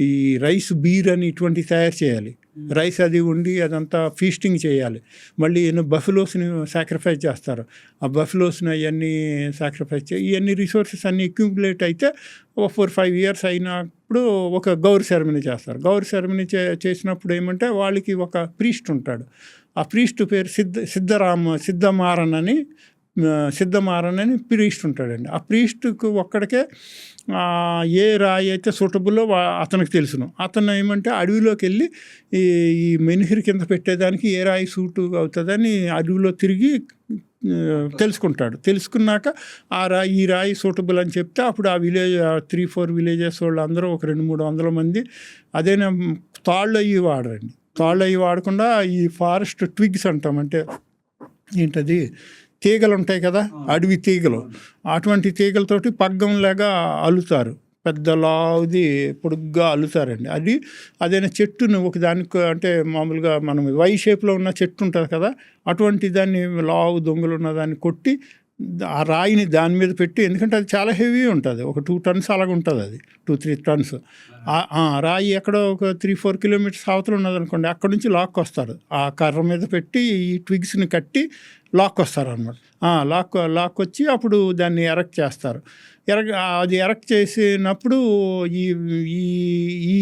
ఈ రైస్ బీర్ అని ఇటువంటివి తయారు చేయాలి. రైస్ అది ఉండి అదంతా ఫీస్టింగ్ చేయాలి. మళ్ళీ బఫెలోస్ని సాక్రిఫైస్ చేస్తారు. ఆ బఫెలోస్ని అవన్నీ సాక్రిఫైస్ ఇవన్నీ రిసోర్సెస్ అన్నీ అక్యుములేట్ అయితే 4-5 ఇయర్స్ అయినప్పుడు ఒక గౌర్ సెరమనీ చేస్తారు. గౌర్ సెరమనీ చేసినప్పుడు ఏమంటే వాళ్ళకి ఒక ప్రీస్ట్ ఉంటాడు. ఆ ప్రీస్ట్ పేరు సిద్ధమారన్ అని ప్రీస్ట్ ఉంటాడండి. ఆ ప్రీస్ట్కు ఒక్కడికే ఏ రాయి అయితే సూటబుల్లో అతనికి తెలుసును. అతను ఏమంటే అడవిలోకి వెళ్ళి ఈ మెన్హిర్ కింద పెట్టేదానికి ఏ రాయి సూటు అవుతుందని అడవిలో తిరిగి తెలుసుకుంటాడు. తెలుసుకున్నాక ఈ రాయి సూటబుల్ అని చెప్తే అప్పుడు ఆ విలేజ్ 3-4 విలేజెస్ వాళ్ళు అందరూ ఒక 200-300 మంది అదేనా తాళ్ళు అయ్యి వాడరండి. తాళ్ళు అయ్యి వాడకుండా ఈ ఫారెస్ట్ ట్విగ్స్ అంటాం, అంటే ఏంటది తీగలు ఉంటాయి కదా, అడవి తీగలు, అటువంటి తీగలతోటి పగ్గంలాగా అల్లుతారు. పెద్ద లావుది పొడుగ్గా అల్లుతారండి. అదైనా చెట్టును ఒక దానికి, అంటే మామూలుగా మనం వై షేప్లో ఉన్న చెట్టు ఉంటుంది కదా, అటువంటి దాన్ని లావు దొంగలు ఉన్న దాన్ని కొట్టి ఆ రాయిని దాని మీద పెట్టి, ఎందుకంటే అది చాలా హెవీ ఉంటుంది, ఒక 2 టన్స్ అలాగ ఉంటుంది, అది 2-3 టన్స్. రాయి ఎక్కడో ఒక 3-4 కిలోమీటర్స్ అవతల ఉన్నదనుకోండి, అక్కడ నుంచి లాక్కొస్తారు. ఆ కర్ర మీద పెట్టి ఈ ట్విగ్స్ని కట్టి లాక్కొస్తారు అనమాట. లాక్కొచ్చి అప్పుడు దాన్ని ఎరెక్ట్ చేస్తారు. అది ఎరెక్ట్ చేసినప్పుడు ఈ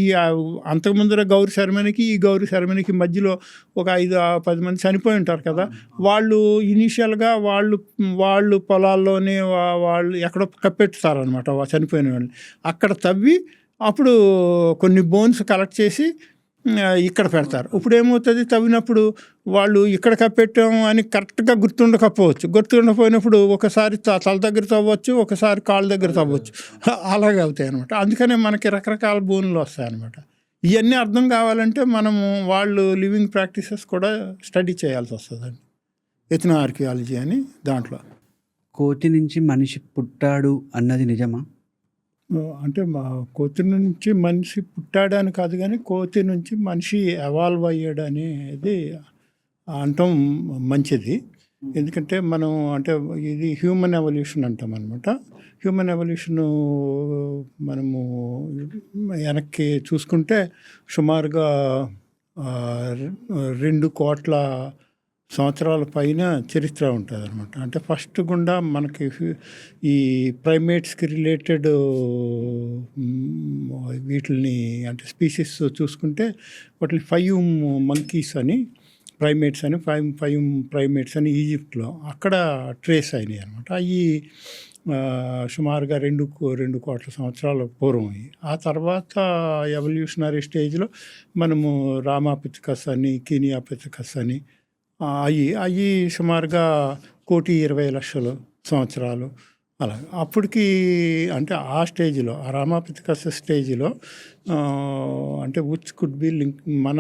అంతకుముందర గౌరి సెరమనీకి ఈ గౌరి సెరమనీకి మధ్యలో ఒక 5-10 మంది చనిపోయి ఉంటారు కదా, వాళ్ళు ఇనీషియల్గా వాళ్ళు పొలాల్లోనే వాళ్ళు ఎక్కడో కప్పెట్టుతారనమాట చనిపోయిన వాళ్ళని. అక్కడ తవ్వి అప్పుడు కొన్ని బోన్స్ కలెక్ట్ చేసి ఇక్కడ పెడతారు. ఇప్పుడు ఏమవుతుంది, తవ్వినప్పుడు వాళ్ళు ఇక్కడ కప్పెట్టాం అని కరెక్ట్గా గుర్తుండకపోయినప్పుడు ఒకసారి తల దగ్గర తవ్వచ్చు, ఒకసారి కాళ్ళ దగ్గర తవ్వచ్చు, అలాగే అవుతాయి అనమాట. అందుకనే మనకి రకరకాల బోన్లు వస్తాయి అనమాట. ఇవన్నీ అర్థం కావాలంటే మనము వాళ్ళు లివింగ్ ప్రాక్టీసెస్ కూడా స్టడీ చేయాల్సి వస్తుందండి. ఎథ్నో ఆర్కియాలజీ అని దాంట్లో. కోతి నుంచి మనిషి పుట్టాడు అన్నది నిజమా? అంటే కోతి నుంచి మనిషి పుట్టాడని కాదు, కానీ కోతి నుంచి మనిషి ఎవాల్వ్ అయ్యాడు అనేది అంటాం మంచిది. ఎందుకంటే మనం అంటే ఇది హ్యూమన్ ఎవల్యూషన్ అంటాం అనమాట. హ్యూమన్ ఎవల్యూషను మనము వెనక్కి చూసుకుంటే సుమారుగా 2 కోట్ల సంవత్సరాల పైన చరిత్ర ఉంటుందన్నమాట. అంటే ఫస్ట్ గుండా మనకి ఈ ప్రైమేట్స్కి రిలేటెడ్ వీటిని అంటే స్పీసీస్ చూసుకుంటే వాటిని 5 మంకీస్ అని ప్రైమేట్స్ అని 5 ప్రైమేట్స్ అని ఈజిప్ట్లో అక్కడ ట్రేస్ అయినాయి అనమాట. అవి సుమారుగా 2 కోట్ల సంవత్సరాల పూర్వం అయ్యి. ఆ తర్వాత ఎవల్యూషనరీ స్టేజ్లో మనము రామాపిథెకస్ అని కీనియాపిథెకస్ అని అవి సుమారుగా 1,20,00,000 సంవత్సరాలు అలా. అప్పటికి అంటే ఆ స్టేజ్లో ఆ రామాపిథెకస్ స్టేజ్లో అంటే విచ్ కుడ్ బి లింక్ మన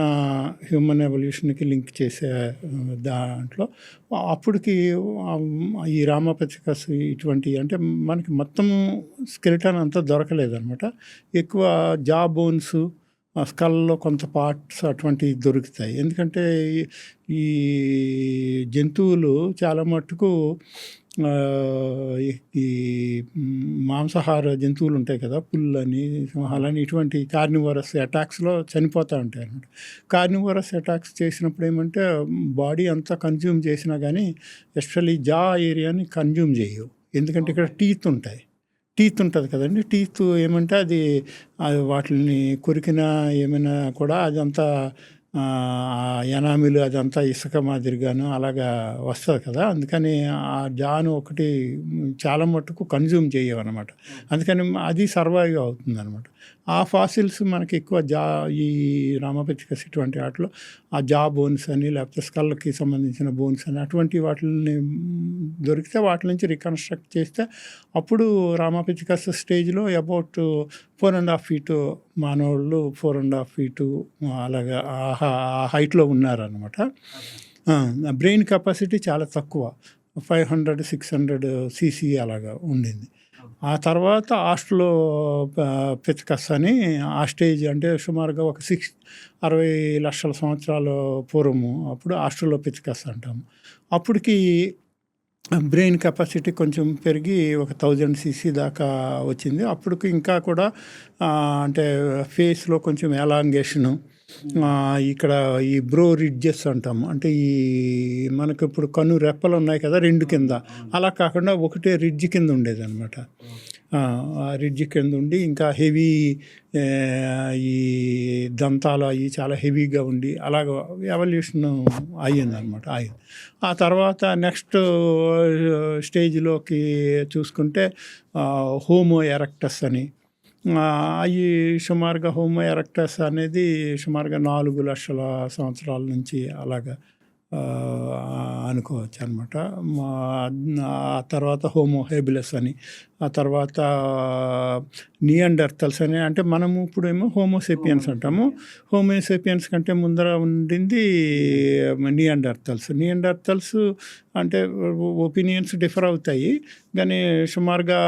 హ్యూమన్ ఎవల్యూషన్కి లింక్ చేసే దాంట్లో అప్పటికి ఈ రామాపిథెకస్ ఇటువంటి అంటే మనకి మొత్తం స్కెలిటన్ అంతా దొరకలేదన్నమాట. ఎక్కువ జా బోన్స్ స్కల్లో కొంత పార్ట్స్ అటువంటివి దొరుకుతాయి. ఎందుకంటే ఈ జంతువులు చాలా మట్టుకు ఈ మాంసాహార జంతువులు ఉంటాయి కదా, పుల్లని సింహాలని ఇటువంటి కార్నివరస్ అటాక్స్లో చనిపోతూ ఉంటాయి అన్నమాట. కార్నివరస్ అటాక్స్ చేసినప్పుడు ఏమంటే బాడీ అంతా కన్జ్యూమ్ చేసినా కానీ ఎస్పెషల్లీ జా ఏరియాని కన్జ్యూమ్ చేయవు. ఎందుకంటే ఇక్కడ టీత్ ఉంటుంది కదండి. టీత్ ఏమంటే అది వాటిని కొరికినా ఏమైనా కూడా అదంతా ఎనామిలు అదంతా ఇసుక మాదిరిగాను అలాగా వస్తుంది కదా. అందుకని ఆ జాను ఒకటి చాలా మట్టుకు కన్జ్యూమ్ చేయవన్నమాట. అందుకని అది సర్వైవ్ అవుతుంది అనమాట. ఆ ఫాసిల్స్ మనకి ఎక్కువ ఈ రామాపిథెకస్ ఇటువంటి వాటిలో ఆ జా బోన్స్ అని లేకపోతే స్కల్కి సంబంధించిన బోన్స్ అని అటువంటి వాటిని దొరికితే వాటి నుంచి రికన్స్ట్రక్ట్ చేస్తే అప్పుడు రామాపిథెకస్ స్టేజ్లో అబౌట్ 4.5 feet మానవుళ్ళు 4.5 feet అలాగా ఆ హైట్లో ఉన్నారనమాట. బ్రెయిన్ కెపాసిటీ చాలా తక్కువ, 500-600 cc అలాగా ఉండింది. ఆ తర్వాత ఆస్ట్రలోపిథెకస్ అని ఆ స్టేజ్ అంటే సుమారుగా ఒక 60 లక్షల సంవత్సరాల పూర్వము అప్పుడు ఆస్ట్రలోపిథెకస్ అంటాము. అప్పటికి బ్రెయిన్ కెపాసిటీ కొంచెం పెరిగి ఒక 1000 cc దాకా వచ్చింది. అప్పటికి ఇంకా కూడా అంటే ఫేస్లో కొంచెం ఎలాంగేషను, ఇక్కడ ఈ బ్రో రిడ్జెస్ అంటాము. అంటే ఈ మనకు ఇప్పుడు కన్ను రెప్పలు ఉన్నాయి కదా 2 కింద, అలా కాకుండా ఒకటే రిడ్జ్ కింద ఉండేది అనమాట. ఆ రిడ్జ్ కింద ఉండి ఇంకా హెవీ ఈ దంతాలు అవి చాలా హెవీగా ఉండి అలాగ ఎవల్యూషన్ అయ్యిందనమాట. ఆ తర్వాత నెక్స్ట్ స్టేజ్లోకి చూసుకుంటే హోమో ఎరెక్టస్ అని అవి సుమారుగా హోమో ఎరెక్టస్ అనేది సుమారుగా 4 లక్షల సంవత్సరాల నుంచి అలాగా అనుకోవచ్చు అనమాట. ఆ తర్వాత హోమో హెబిలస్ అని, ఆ తర్వాత నియాండర్తల్స్ అని, అంటే మనము ఇప్పుడేమో హోమోసేపియన్స్ అంటాము. హోమోసేపియన్స్ కంటే ముందర ఉండింది నియాండర్తల్స్ అంటే ఒపీనియన్స్ డిఫర్ అవుతాయి కానీ సుమారుగా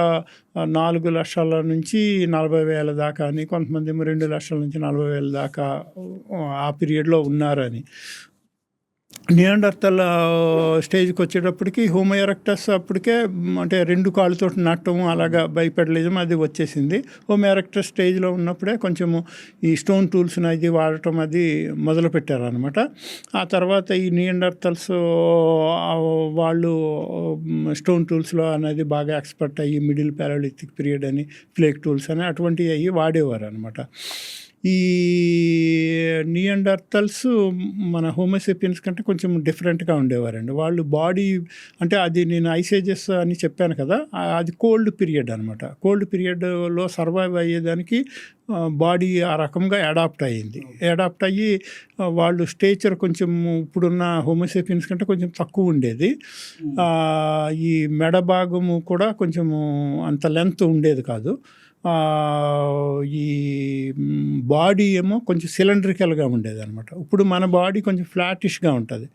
4 లక్షల నుంచి 40,000 దాకా అని, కొంతమంది 2 లక్షల నుంచి 40,000 దాకా ఆ పీరియడ్లో ఉన్నారని. నియాండర్తల్ స్టేజ్కి వచ్చేటప్పటికి హోమో ఎరెక్టస్ అప్పటికే అంటే 2 కాళ్ళతో నట్టం అలాగా బైపెడలిజం అది వచ్చేసింది. హోమో ఎరెక్టస్ స్టేజ్లో ఉన్నప్పుడే కొంచెము ఈ స్టోన్ టూల్స్ని అది వాడటం అది మొదలుపెట్టారనమాట. ఆ తర్వాత ఈ నియాండర్తల్స్ వాళ్ళు స్టోన్ టూల్స్లో అనేది బాగా ఎక్స్పర్ట్ అయ్యి మిడిల్ పాలియోలిథిక్ పీరియడ్ అని, ఫ్లేక్ టూల్స్ అని అటువంటివి అవి వాడేవారు అనమాట. ఈ నియాండర్తల్స్ మన హోమోసేపియన్స్ కంటే కొంచెం డిఫరెంట్గా ఉండేవారండి. వాళ్ళు బాడీ అంటే అది నేను ఐసేజెస్ అని చెప్పాను కదా, అది కోల్డ్ పీరియడ్ అనమాట. కోల్డ్ పీరియడ్లో సర్వైవ్ అయ్యేదానికి బాడీ ఆ రకంగా అడాప్ట్ అయ్యి వాళ్ళు స్టేచర్ కొంచెం ఇప్పుడున్న హోమోసేపియన్స్ కంటే కొంచెం తక్కువ ఉండేది. ఈ మెడ భాగము కూడా కొంచెము అంత లెంత్ ఉండేది కాదు. ఈ బాడీ ఏమో కొంచెం సిలిండ్రికల్గా ఉండేది అనమాట. ఇప్పుడు మన బాడీ కొంచెం ఫ్లాటిష్గా ఉంటుంది,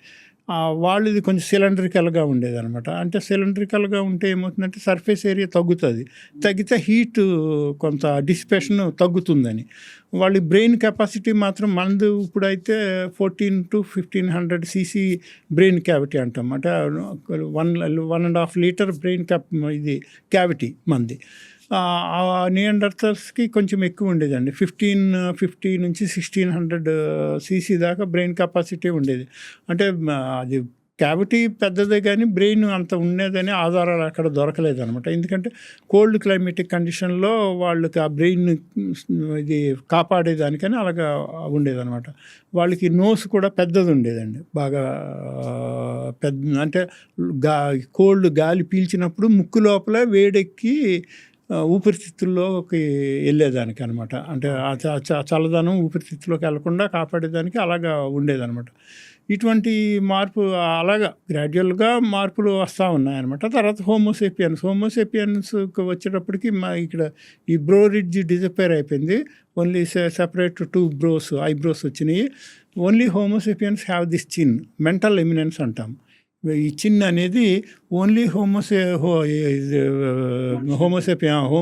వాళ్ళది కొంచెం సిలిండ్రికల్గా ఉండేది అనమాట. అంటే సిలిండ్రికల్గా ఉంటే ఏమవుతుందంటే సర్ఫేస్ ఏరియా తగ్గితే హీట్ కొంత డిసిపేషన్ తగ్గుతుందని. వాళ్ళ బ్రెయిన్ కెపాసిటీ మాత్రం మనది ఇప్పుడైతే 1400 to 1500 cc బ్రెయిన్ క్యావిటీ అంటాం. అంటే 1.5 లీటర్ బ్రెయిన్ క్యావిటీ మంది. నియాండర్తల్స్కి కొంచెం ఎక్కువ ఉండేదండి, 1550 నుంచి 1600 cc దాకా బ్రెయిన్ కెపాసిటీ ఉండేది. అంటే అది క్యావిటీ పెద్దదే కానీ బ్రెయిన్ అంత ఉండేదని ఆధారాలు అక్కడ దొరకలేదు అనమాట. ఎందుకంటే కోల్డ్ క్లైమేటిక్ కండిషన్లో వాళ్ళకి ఆ బ్రెయిన్ ఇది కాపాడేదానికని అలాగా ఉండేదన్నమాట. వాళ్ళకి నోస్ కూడా పెద్దది ఉండేదండి, బాగా పెద్ద, అంటే కోల్డ్ గాలి పీల్చినప్పుడు ముక్కు లోపల వేడెక్కి ఊపిరితిత్తుల్లోకి వెళ్ళేదానికి అనమాట. అంటే చల్లదనం ఊపిరితిత్తులోకి వెళ్లకుండా కాపాడేదానికి అలాగా ఉండేదన్నమాట. ఇటువంటి మార్పు అలాగా గ్రాడ్యువల్గా మార్పులు వస్తూ ఉన్నాయన్నమాట. తర్వాత హోమోసేపియన్స్కి వచ్చేటప్పటికి ఇక్కడ ఈ బ్రో రిడ్జ్ డిజపేర్ అయిపోయింది. ఓన్లీ సెపరేట్ 2 ఐబ్రోస్ వచ్చినాయి. ఓన్లీ హోమోసేపియన్స్ హ్యావ్ దిస్ చిన్, మెంటల్ ఎమినెన్స్ అంటాం. ఈ చిన్ అనేది ఓన్లీ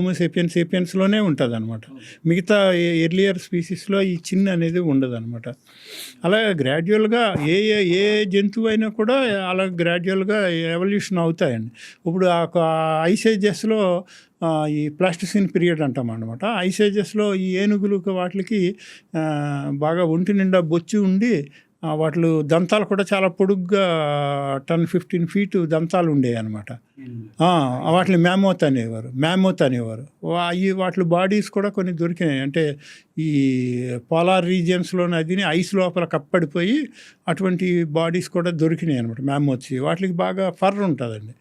హోమోసేపియన్స్లోనే ఉంటుంది అనమాట. మిగతా ఎర్లియర్ స్పీసీస్లో ఈ చిన్ అనేది ఉండదు అనమాట. అలాగే గ్రాడ్యువల్గా ఏ జంతువు అయినా కూడా అలా గ్రాడ్యువల్గా ఎవల్యూషన్ అవుతాయండి. ఇప్పుడు ఐసేజెస్లో ఈ ప్లాస్టిసిన్ పీరియడ్ అంటాం అనమాట. ఐసేజెస్లో ఈ ఏనుగులకు వాటికి బాగా ఒంటి నిండా బొచ్చు ఉండి వాటిలో దంతాలు కూడా చాలా పొడుగ్గా 10-15 ఫీట్ దంతాలు ఉండేవి అనమాట. వాటిని మ్యామోత్ అనేవారు. వాటి బాడీస్ కూడా కొన్ని దొరికినాయి. అంటే ఈ పోలార్ రీజియన్స్లోని అది ఐస్ లోపల కప్పడిపోయి అటువంటి బాడీస్ కూడా దొరికినాయి అనమాట మ్యామోత్స్. వాటికి బాగా ఫర్ ఉంటుందండి.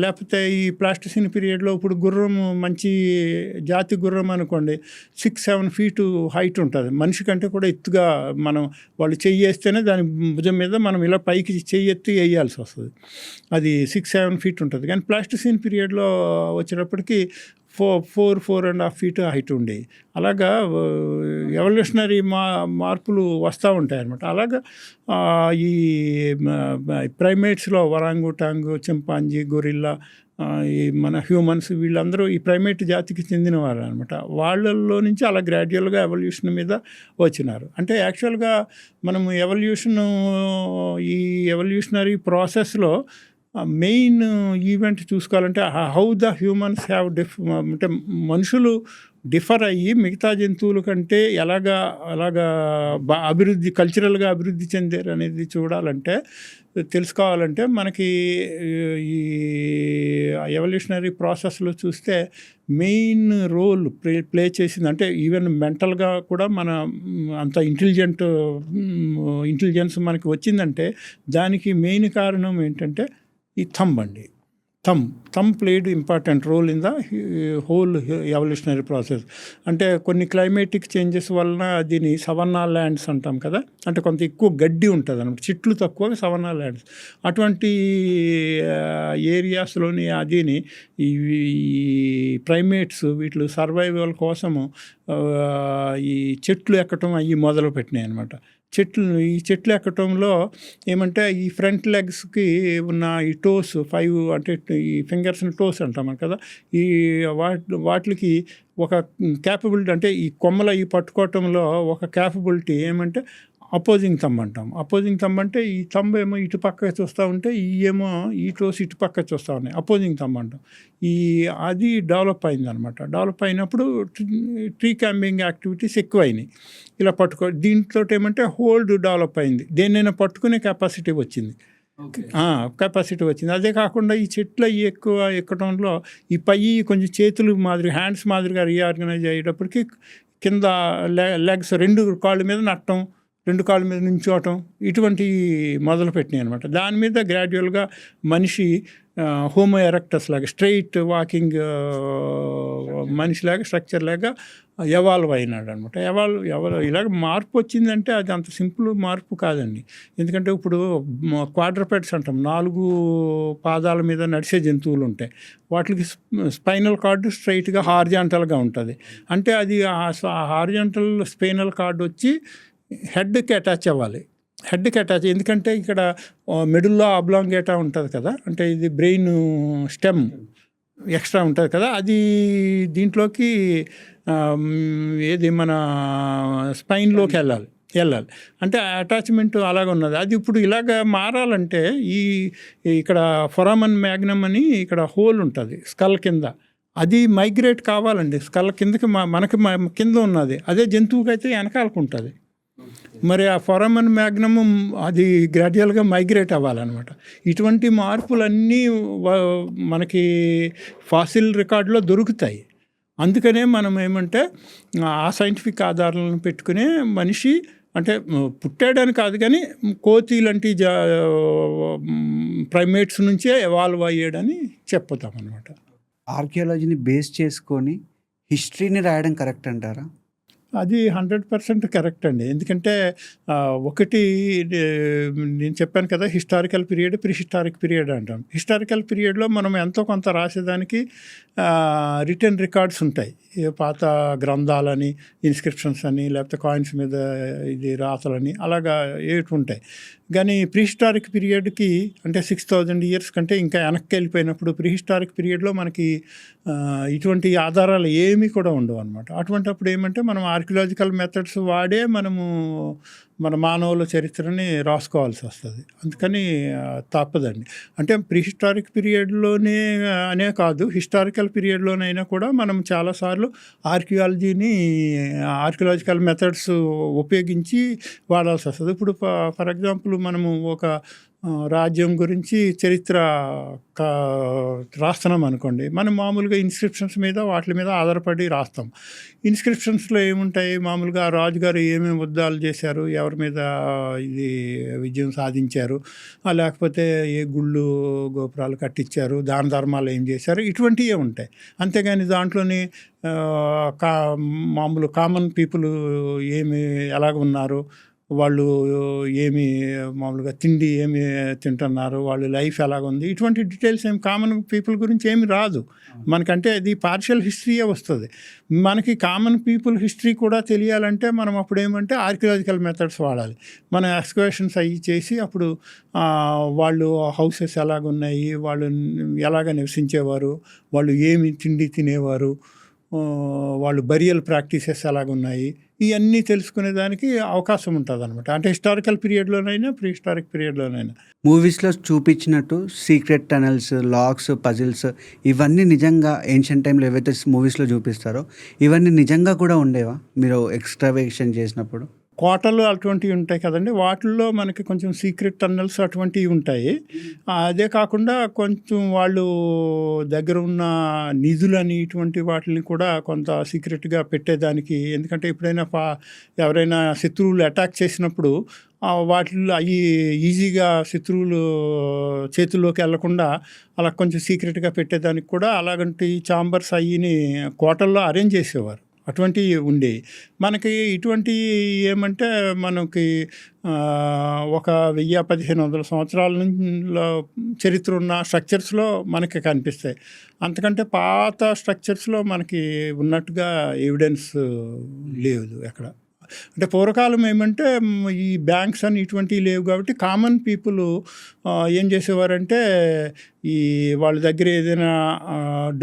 లేకపోతే ఈ ప్లాస్టిసిన్ పీరియడ్లో ఇప్పుడు గుర్రం, మంచి జాతి గుర్రం అనుకోండి, 6-7 ఫీటు హైట్ ఉంటుంది. మనిషి కంటే కూడా ఎత్తుగా వాళ్ళు చెయ్యేస్తేనే దాని భుజం మీద మనం ఇలా పైకి చెయ్యెత్తి వేయాల్సి వస్తుంది. అది 6-7 ఫీట్ ఉంటుంది. కానీ ప్లాస్టిసిన్ పీరియడ్లో వచ్చేటప్పటికి 4.5 ఫీట్ హైట్ ఉండేవి. అలాగా ఎవల్యూషనరీ మార్పులు వస్తూ ఉంటాయి అన్నమాట. అలాగా ఈ ప్రైమేట్స్లో వరాంగుటాంగ్, చింపాంజీ, గొరిల్లా, ఈ మన హ్యూమన్స్, వీళ్ళందరూ ఈ ప్రైమేట్ జాతికి చెందినవారు అనమాట. వాళ్ళల్లో నుంచి అలా గ్రాడ్యువల్గా ఎవల్యూషన్ మీద వచ్చినారు. అంటే యాక్చువల్గా మనం ఈ ఎవల్యూషనరీ ప్రాసెస్లో మెయిన్ ఈవెంట్ చూసుకోవాలంటే హౌ ద హ్యూమన్స్ హ్యావ్ అంటే మనుషులు డిఫర్ అయ్యి మిగతా జంతువుల కంటే అలాగా కల్చరల్గా అభివృద్ధి చెందారు అనేది చూడాలంటే, తెలుసుకోవాలంటే మనకి ఈ ఎవల్యూషనరీ ప్రాసెస్లో చూస్తే మెయిన్ రోల్ ప్లే చేసింది. అంటే ఈవెన్ మెంటల్గా కూడా మన అంత ఇంటెలిజెన్స్ మనకి వచ్చిందంటే దానికి మెయిన్ కారణం ఏంటంటే ఈ థంబ్ అండి. Thumb played important role in the whole evolutionary process. అంటే కొన్ని క్లైమేటిక్ చేంజెస్ వలన దీని సవన్నా ల్యాండ్స్ అంటాం కదా, అంటే కొంత ఎక్కువ గడ్డి ఉంటుంది అన్నమాట, చెట్లు తక్కువ, సవన్నా ల్యాండ్స్. అటువంటి ఏరియాస్లోని ఈ ప్రైమేట్స్ వీటి సర్వైవల్ కోసము ఈ చెట్లు ఎక్కటం అవి మొదలు పెట్టినాయి అనమాట. ఈ చెట్లు ఎక్కటంలో ఏమంటే ఈ ఫ్రంట్ లెగ్స్కి ఉన్న ఈ టోస్ 5, అంటే ఈ ఫింగర్స్ని టోస్ అంటాం కదా, ఈ వాటికి ఒక క్యాపబిలిటీ, అంటే ఈ కొమ్మల ఈ పట్టుకోవటంలో ఒక క్యాపబిలిటీ ఏమంటే అపోజింగ్ థంబ్ అంటాం. అపోజింగ్ థంబ్ అంటే ఈ థంబ్ ఏమో ఇటు పక్క చూస్తూ ఉంటే ఈ టోస్ ఇటు పక్క చూస్తూ ఉన్నాయి, అపోజింగ్ థంబ్ అంటాం. అది డెవలప్ అయిందనమాట. డెవలప్ అయినప్పుడు ట్రీ క్లైంబింగ్ యాక్టివిటీస్ ఎక్కువైనాయి. ఇలా దీంట్లో ఏమంటే హోల్డ్ డెవలప్ అయింది, దేన్నైనా పట్టుకునే కెపాసిటీ వచ్చింది. అదే కాకుండా ఈ చెట్లు ఎక్కువ ఎక్కడంలో ఈ పై కొంచెం చేతులు హ్యాండ్స్ మాదిరిగా రీఆర్గనైజ్ అయ్యేటప్పటికి కింద లెగ్స్ 2 కాళ్ళ మీద నట్టడం, 2 కాళ్ళ మీద నుంచోవటం, ఇటువంటి మొదలు పెట్టినాయి అనమాట. దాని మీద గ్రాడ్యువల్గా మనిషి హోమో ఎరెక్టస్ లాగా స్ట్రైట్ వాకింగ్ మనిషిలాగా స్ట్రక్చర్ లాగా ఎవాల్వ్ అయినాడు అనమాట. ఇలాగ మార్పు వచ్చిందంటే అది అంత సింపుల్ మార్పు కాదండి. ఎందుకంటే ఇప్పుడు క్వాడ్రపెడ్స్ అంటాం, 4 పాదాల మీద నడిచే జంతువులు ఉంటాయి. వాటికి స్పైనల్ కార్డు స్ట్రైట్గా హార్జాంటల్గా ఉంటుంది. అంటే అది హార్జాంటల్ స్పైనల్ కార్డు వచ్చి హెడ్కి అటాచ్ అవ్వాలి. ఎందుకంటే ఇక్కడ మిడిల్లో ఆబ్లాంగేటా ఉంటుంది కదా, అంటే ఇది బ్రెయిన్ స్టెమ్ ఎక్స్ట్రా ఉంటుంది కదా, అది దీంట్లోకి మన స్పైన్లోకి వెళ్ళాలి. అంటే అటాచ్మెంట్ అలాగ ఉన్నది. అది ఇప్పుడు ఇలాగ మారాలంటే ఇక్కడ ఫొరామన్ మ్యాగ్నమ్ అని ఇక్కడ హోల్ ఉంటుంది స్కల్ కింద, అది మైగ్రేట్ కావాలండి. స్కల్ కిందకి మనకి కింద ఉన్నది, అదే జంతువుకి అయితే వెనకాలకు ఉంటుంది. మరి ఆ ఫొరామన్ మ్యాగ్నమ్ అది గ్రాడ్యువల్గా మైగ్రేట్ అవ్వాలన్నమాట. ఇటువంటి మార్పులన్నీ మనకి ఫాసిల్ రికార్డులో దొరుకుతాయి. అందుకనే మనం ఏమంటే ఆ సైంటిఫిక్ ఆధారాలను పెట్టుకునే మనిషి అంటే పుట్టాడని కాదు కానీ కోతి లాంటి ప్రైమేట్స్ నుంచే ఎవాల్వ్ అయ్యాడని చెప్పుతాం అనమాట. ఆర్కియాలజీని బేస్ చేసుకొని హిస్టరీని రాయడం కరెక్ట్ అంటారా? అది 100% కరెక్ట్ అండి. ఎందుకంటే ఒకటి నేను చెప్పాను కదా, historical period, pre historic period అంటాం. హిస్టారికల్ పీరియడ్లో మనం ఎంతో కొంత రాసేదానికి రిటర్న్ రికార్డ్స్ ఉంటాయి. పాత గ్రంథాలని, ఇన్స్క్రిప్షన్స్ అని, లేకపోతే కాయిన్స్ మీద ఇది రాతలని అలాగా ఏటి ఉంటాయి. కానీ ప్రీ హిస్టారిక్ పీరియడ్కి అంటే 6000 years కంటే ఇంకా వెనక్కి వెళ్ళిపోయినప్పుడు ప్రీ హిస్టారిక్ పీరియడ్లో మనకి ఇటువంటి ఆధారాలు ఏమీ కూడా ఉండవు అనమాట. అటువంటిప్పుడు ఏమంటే మనం ఆర్కియలాజికల్ మెథడ్స్ వాడే మనము మన మానవుల చరిత్రని రాసుకోవాల్సి వస్తుంది. అందుకని తప్పదండి. అంటే ప్రీ హిస్టారిక్ పీరియడ్లోనే అనే కాదు, హిస్టారికల్ పీరియడ్లోనైనా కూడా మనం చాలాసార్లు ఆర్కియలాజికల్ మెథడ్స్ ఉపయోగించి వాడాల్సి వస్తుంది. ఇప్పుడు ఫర్ ఎగ్జాంపుల్ మనము ఒక రాజ్యం గురించి చరిత్ర రాస్తున్నాం అనుకోండి, మనం మామూలుగా ఇన్స్క్రిప్షన్స్ మీద వాటి మీద ఆధారపడి రాస్తాం. ఇన్స్క్రిప్షన్స్లో ఏముంటాయి, మామూలుగా రాజుగారు ఏమేమి యుద్ధాలు చేశారు, ఎవరి మీద ఇది విజయం సాధించారు, లేకపోతే ఏ గుళ్ళు గోపురాలు కట్టించారు, దాన ధర్మాలు ఏం చేశారు, ఇటువంటివే ఉంటాయి. అంతేగాని దాంట్లోని మామూలు కామన్ పీపుల్ ఎలాగ ఉన్నారు, వాళ్ళు ఏమి మామూలుగా తిండి ఏమి తింటున్నారు, వాళ్ళ లైఫ్ ఎలాగుంది, ఇటువంటి డీటెయిల్స్ ఏమి కామన్ పీపుల్ గురించి ఏమి రాదు మనకంటే. అది పార్షియల్ హిస్టరీయే వస్తుంది. మనకి కామన్ పీపుల్ హిస్టరీ కూడా తెలియాలంటే మనం అప్పుడు ఏమంటే ఆర్కియలాజికల్ మెథడ్స్ వాడాలి. మనం ఎక్స్కవేషన్స్ అవి చేసి అప్పుడు వాళ్ళు హౌసెస్ ఎలాగున్నాయి, వాళ్ళు ఎలాగ నివసించేవారు, వాళ్ళు ఏమి తిండి తినేవారు, వాళ్ళు బరియల్ ప్రాక్టీసెస్ ఎలాగున్నాయి, ఇవన్నీ తెలుసుకునేదానికి అవకాశం ఉంటుంది అనమాట. అంటే హిస్టారికల్ పీరియడ్లోనైనా ప్రీ హిస్టారిక్ పీరియడ్లోనైనా. మూవీస్లో చూపించినట్టు సీక్రెట్ టనల్స్, లాక్స్, పజిల్స్ ఇవన్నీ నిజంగా ఏన్షియంట్ టైంలో ఏవైతే మూవీస్లో చూపిస్తారో ఇవన్నీ నిజంగా కూడా ఉండేవా మీరు ఎక్స్ట్రావేషన్ చేసినప్పుడు? కోటలు అటువంటివి ఉంటాయి కదండి, వాటిల్లో మనకి కొంచెం సీక్రెట్ టన్నల్స్ అటువంటివి ఉంటాయి. అదే కాకుండా కొంచెం వాళ్ళు దగ్గర ఉన్న నిధులని ఇటువంటి వాటిని కూడా కొంత సీక్రెట్గా పెట్టేదానికి. ఎందుకంటే ఎప్పుడైనా ఎవరైనా శత్రువులు అటాక్ చేసినప్పుడు వాటిల్లో అవి ఈజీగా శత్రువులు చేతుల్లోకి వెళ్లకుండా అలా కొంచెం సీక్రెట్గా పెట్టేదానికి కూడా అలాగంటి ఛాంబర్స్ అయ్యిని కోటల్లో అరేంజ్ చేసేవారు. అటువంటివి ఉండేవి. మనకి ఇటువంటి ఏమంటే మనకి ఒక 1000-1500 సంవత్సరాల నుంచి చరిత్ర ఉన్న స్ట్రక్చర్స్లో మనకి కనిపిస్తాయి. అంతకంటే పాత స్ట్రక్చర్స్లో మనకి ఉన్నట్టుగా ఎవిడెన్స్ లేదు ఎక్కడ. అంటే పూర్వకాలం ఏమంటే ఈ బ్యాంక్స్ అని ఇటువంటివి లేవు కాబట్టి కామన్ పీపుల్ ఏం చేసేవారంటే ఈ వాళ్ళ దగ్గర ఏదైనా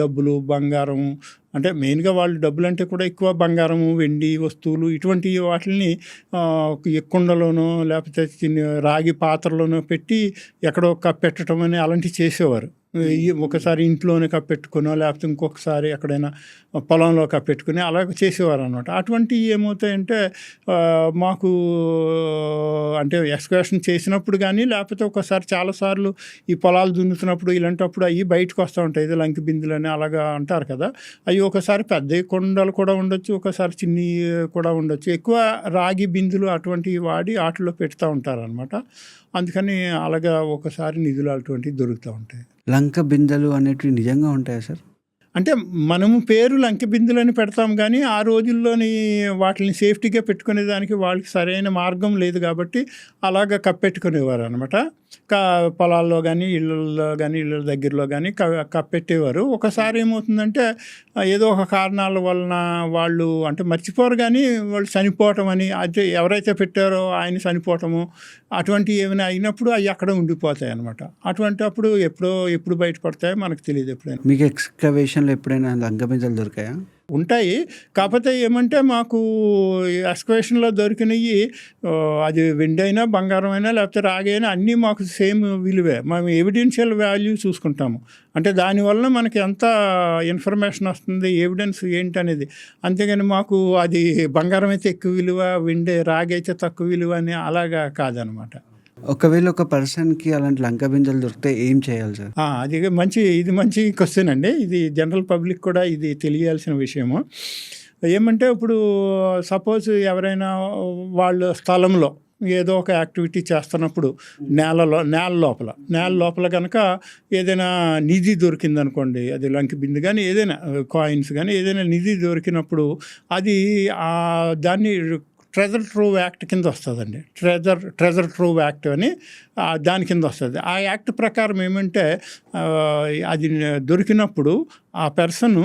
డబ్బులు, బంగారం, అంటే మెయిన్గా వాళ్ళు డబ్బులు అంటే కూడా ఎక్కువ బంగారము, వెండి వస్తువులు ఇటువంటి వాటిని కుండలోనో లేకపోతే రాగి పాత్రలోనో పెట్టి ఎక్కడో కప్పెట్టడం అని అలాంటివి చేసేవారు. ఒకసారి ఇంట్లోనే కప్పెట్టుకునో లేకపోతే ఇంకొకసారి ఎక్కడైనా పొలంలో కప్పెట్టుకుని అలాగ చేసేవారు అనమాట. అటువంటివి ఏమవుతాయంటే మాకు అంటే ఎక్స్కవేషన్ చేసినప్పుడు కానీ లేకపోతే ఒకసారి చాలాసార్లు ఈ పొలాలు దున్నుతున్నప్పుడు ఇలాంటప్పుడు అవి బయటకు వస్తూ ఉంటాయి. ఇది లంకి బిందులు అని అలాగా అంటారు కదా, అవి ఒకసారి పెద్ద కొండలు కూడా ఉండొచ్చు, ఒకసారి చిన్ని కూడా ఉండొచ్చు. ఎక్కువ రాగి బిందులు అటువంటివి వాడి వాటిలో పెడుతూ ఉంటారు అనమాట. అందుకని అలాగా ఒకసారి నిధులు అటువంటివి దొరుకుతూ ఉంటాయి. లంక బిందెలు అనేటివి నిజంగా ఉంటాయా సార్? అంటే మనము పేరు లంక బిందులని పెడతాం కానీ ఆ రోజుల్లోని వాటిని సేఫ్టీగా పెట్టుకునేదానికి వాళ్ళకి సరైన మార్గం లేదు కాబట్టి అలాగ కప్పెట్టుకునేవారు అనమాట. పొలాల్లో కానీ ఇళ్ళల్లో కానీ ఇళ్ళ దగ్గరలో కానీ కప్పెట్టేవారు. ఒకసారి ఏమవుతుందంటే ఏదో ఒక కారణాల వలన వాళ్ళు అంటే మర్చిపోరు కానీ వాళ్ళు చనిపోవటం అని, అయితే ఎవరైతే పెట్టారో ఆయన చనిపోవటము అటువంటివి ఏమైనా అయినప్పుడు అవి అక్కడ ఉండిపోతాయి అనమాట. అటువంటి అప్పుడు ఎప్పుడు బయటపడతాయో మనకు తెలియదు. ఎప్పుడైనా మీకు ఎక్స్కవేషన్లో ఎప్పుడైనా లంక బిందెలు దొరికాయా? ఉంటాయి. కాకపోతే ఏమంటే మాకు ఎక్స్కవేషన్‌లో దొరికినయి అది వెండైనా, బంగారమైనా లేకపోతే రాగి అయినా అన్నీ మాకు సేమ్ విలువే. మేము ఎవిడెన్షియల్ వాల్యూ చూసుకుంటాము. అంటే దానివల్ల మనకి ఎంత ఇన్ఫర్మేషన్ వస్తుంది, ఎవిడెన్స్ ఏంటనేది. అంతేగాని మాకు అది బంగారం అయితే ఎక్కువ విలువ, రాగి అయితే తక్కువ విలువ అని అలాగా కాదనమాట. ఒకవేళ ఒక పర్సన్‌కి అలాంటి లంక బిందెలు దొరికితే ఏం చేయాలి సార్? ఇది మంచి క్వెశ్చన్ అండి. ఇది జనరల్ పబ్లిక్ కూడా ఇది తెలియాల్సిన విషయము. ఏమంటే ఇప్పుడు సపోజ్ ఎవరైనా వాళ్ళ స్థలంలో ఏదో ఒక యాక్టివిటీ చేస్తున్నప్పుడు నేల లోపల కనుక ఏదైనా నిధి దొరికిందనుకోండి, అది లంకి బిందె కానీ ఏదైనా కాయిన్స్ కానీ ఏదైనా నిధి దొరికినప్పుడు అది దాన్ని ట్రెజర్ ట్రోవ్ యాక్ట్ కింద వస్తుందండి. ట్రెజర్ ట్రోవ్ యాక్ట్ అని దాని కింద వస్తుంది. ఆ యాక్ట్ ప్రకారం ఏమంటే అది దొరికినప్పుడు ఆ పర్సన్